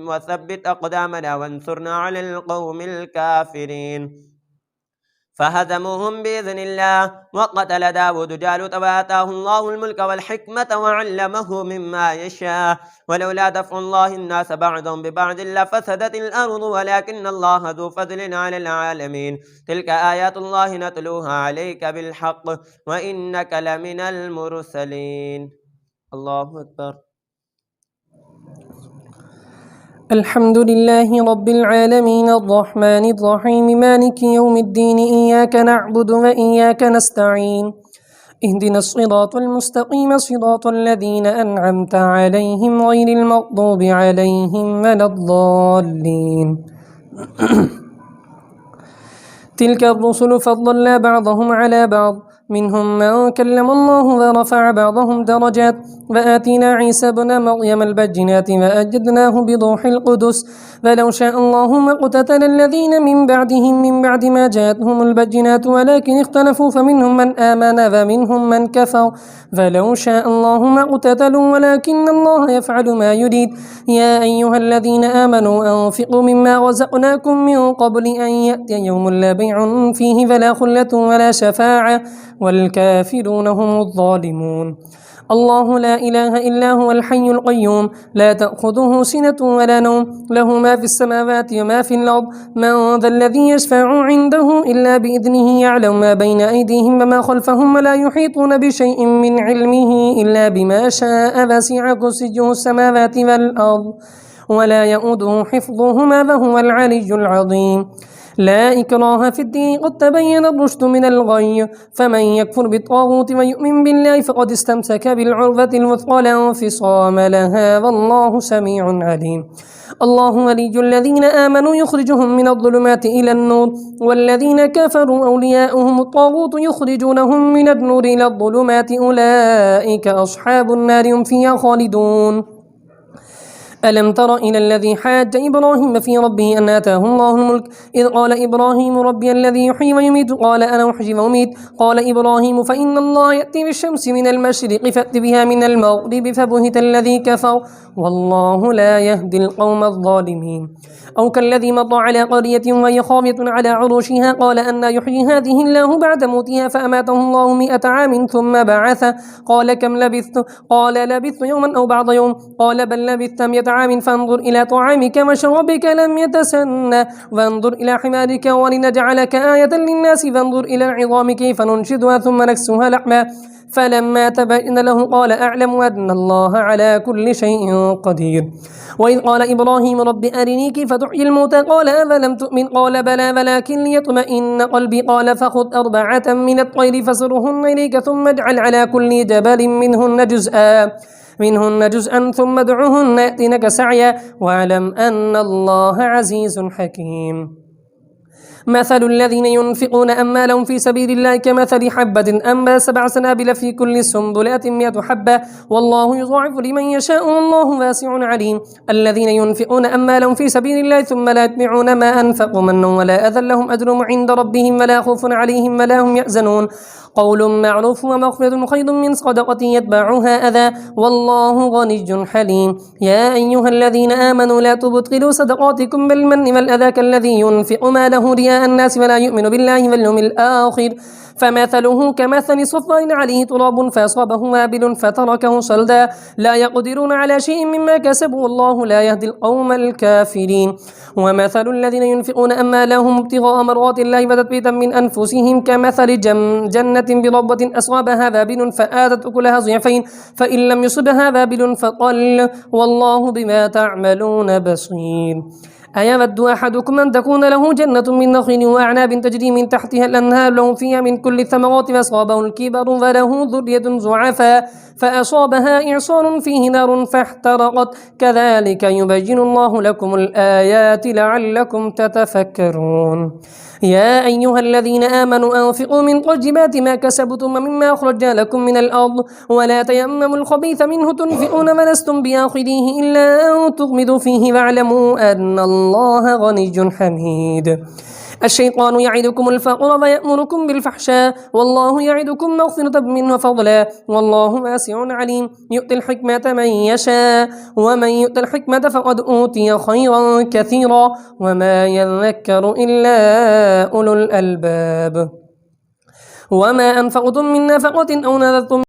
وثبت أقدامنا وانصرنا على القوم الكافرين فهزموهم بإذن الله وقتل داود جالوت وآتاه الله الملك والحكمة وعلمه مما يشاء ولولا دفع الله الناس بعضهم ببعض لفسدت الأرض ولكن الله ذو فضل على العالمين تلك آيات الله نتلوها عليك بالحق وإنك لمن المرسلين الله أكبر الحمد لله رب العالمين الرحمن الرحيم مالك يوم الدين إياك نعبد وإياك نستعين اهدنا الصراط المستقيم صراط الذين أنعمت عليهم غير المغضوب عليهم ولا الضالين تلك الرسل فضلنا بعضهم على بعض منهم من كلم الله ورفع بعضهم درجات وآتينا عيسى ابن مريم البينات وأيدناه بروح القدس فلو شاء الله ما اقتتل الذين من بعدهم من بعد ما جاءتهم البينات ولكن اختلفوا فمنهم من آمن ومنهم من كفر فلو شاء الله ما اقتتلوا ولكن الله يفعل ما يريد يا أيها الذين آمنوا أنفقوا مما رزقناكم من قبل أن يأتي يوم لا بيع فيه ولا خلة ولا شفاعة والكافرون هم الظالمون الله لا إله إلا هو الحي القيوم لا تأخذه سنة ولا نوم له ما في السماوات وما في الأرض من ذا الذي يشفع عنده إلا بإذنه يعلم ما بين أيديهم وما خلفهم ولا يحيطون بشيء من علمه إلا بما شاء وسع كرسيه السماوات والأرض ولا يؤوده حفظهما وهو العلي العظيم لا إكراه في الدين قد تبين الرشد من الغي فمن يكفر بالطاغوت ويؤمن بالله فقد استمسك بالعروة الوثقى لا انفصام لها والله سميع عليم الله ولي الذين آمنوا يخرجهم من الظلمات إلى النور والذين كفروا أولياؤهم الطاغوت يخرجونهم من النور إلى الظلمات أولئك أصحاب النار هم فيها خالدون ألم تر إلى الذي حاج إبراهيم في ربه أن آتاه الله الملك إذ قال إبراهيم ربي الذي يحيي ويميت قال أنا أحيي وأميت قال إبراهيم فإن الله يأتي بالشمس من المشرق فأت بها من المغرب فبهت الذي كفر والله لا يهدي القوم الظالمين أو كالذي مضى على قرية وهي خاوية على عروشها قال أن يحيي هذه الله بعد موتها فأماته الله 100 عام ثم بعثه قال كم لبثت قال لبثت يوما أو بعض يوم قال بل لبثت 100 عام فانظر إلى طعامك وشرابك لم يتسنى وانظر إلى حمارك ولنجعلك آية للناس فانظر إلى العظام كيف ننشدها ثم نكسوها لحما فلما تبين له قال أعلم أن الله على كل شيء قدير وإذ قال إبراهيم رب أرني كيف تحيي الموتى قال أفلم تؤمن قال بلى ولكن ليطمئن قلبي قال فخذ 4 من الطير فصرهن إليك ثم اجعل على كل جبل منهن جزءا ثم ادعهن يأتينك سعيا واعلم أن الله عزيز حكيم مثل الذين ينفقون أموالهم في سبيل الله كمثل حبة أنبت 7 سنابل في كل سنبلة 100 حبة والله يضاعف لمن يشاء والله واسع عليم الذين ينفقون أموالهم في سبيل الله ثم لا يتبعون ما أنفقوا منا ولا أذى لهم أجرهم عند ربهم ولا خوف عليهم ولا هم يحزنون قول معروف ومغفرة خير من صدقة يتبعها أذى والله غني حليم يا أيها الذين آمنوا لا تبطلوا صدقاتكم بالمن والأذى كالذي ينفق ماله رياء الناس ولا يؤمن بالله واليوم الآخر فمثله كمثل صفوان عليه تراب فأصابه وابل فتركه صلدا لا يقدرون على شيء مما كسبوا والله لا يهدي القوم الكافرين ومثل الذين ينفقون أموالهم ابتغاء مرضات الله وتثبيتا من أنفسهم كمثل جنة بربوة أصابها وابل فآتت أكلها ضعفين فإن لم يصبها وابل فطل والله بما تعملون بصير أيود أحدكم أن تكون له جنة من نخيل وأعناب تجري من تحتها الأنهار له فيها من كل الثمرات فأصابه الكبر وله ذرية ضعفاء فأصابها إعصار فيه نار فاحترقت كذلك يبين الله لكم الآيات لعلكم تتفكرون يا أيها الذين آمنوا أنفقوا من طيبات ما كسبتم ومما أخرجنا لكم من الأرض ولا تيمموا الخبيث منه تنفقون ولستم بآخذيه إلا أن تغمضوا فيه واعلموا أن الله غني حميد الشيطان يعدكم الفقر ويأمركم بالفحشاء والله يعدكم مغفرة منه وفضلا والله واسع عليم يؤتي الحكمة من يشاء ومن يؤت الحكمة فقد أوتي خيرا كثيرا وما يذكر إلا أولو الألباب وما أنفقتم من نفقة أو نذرتم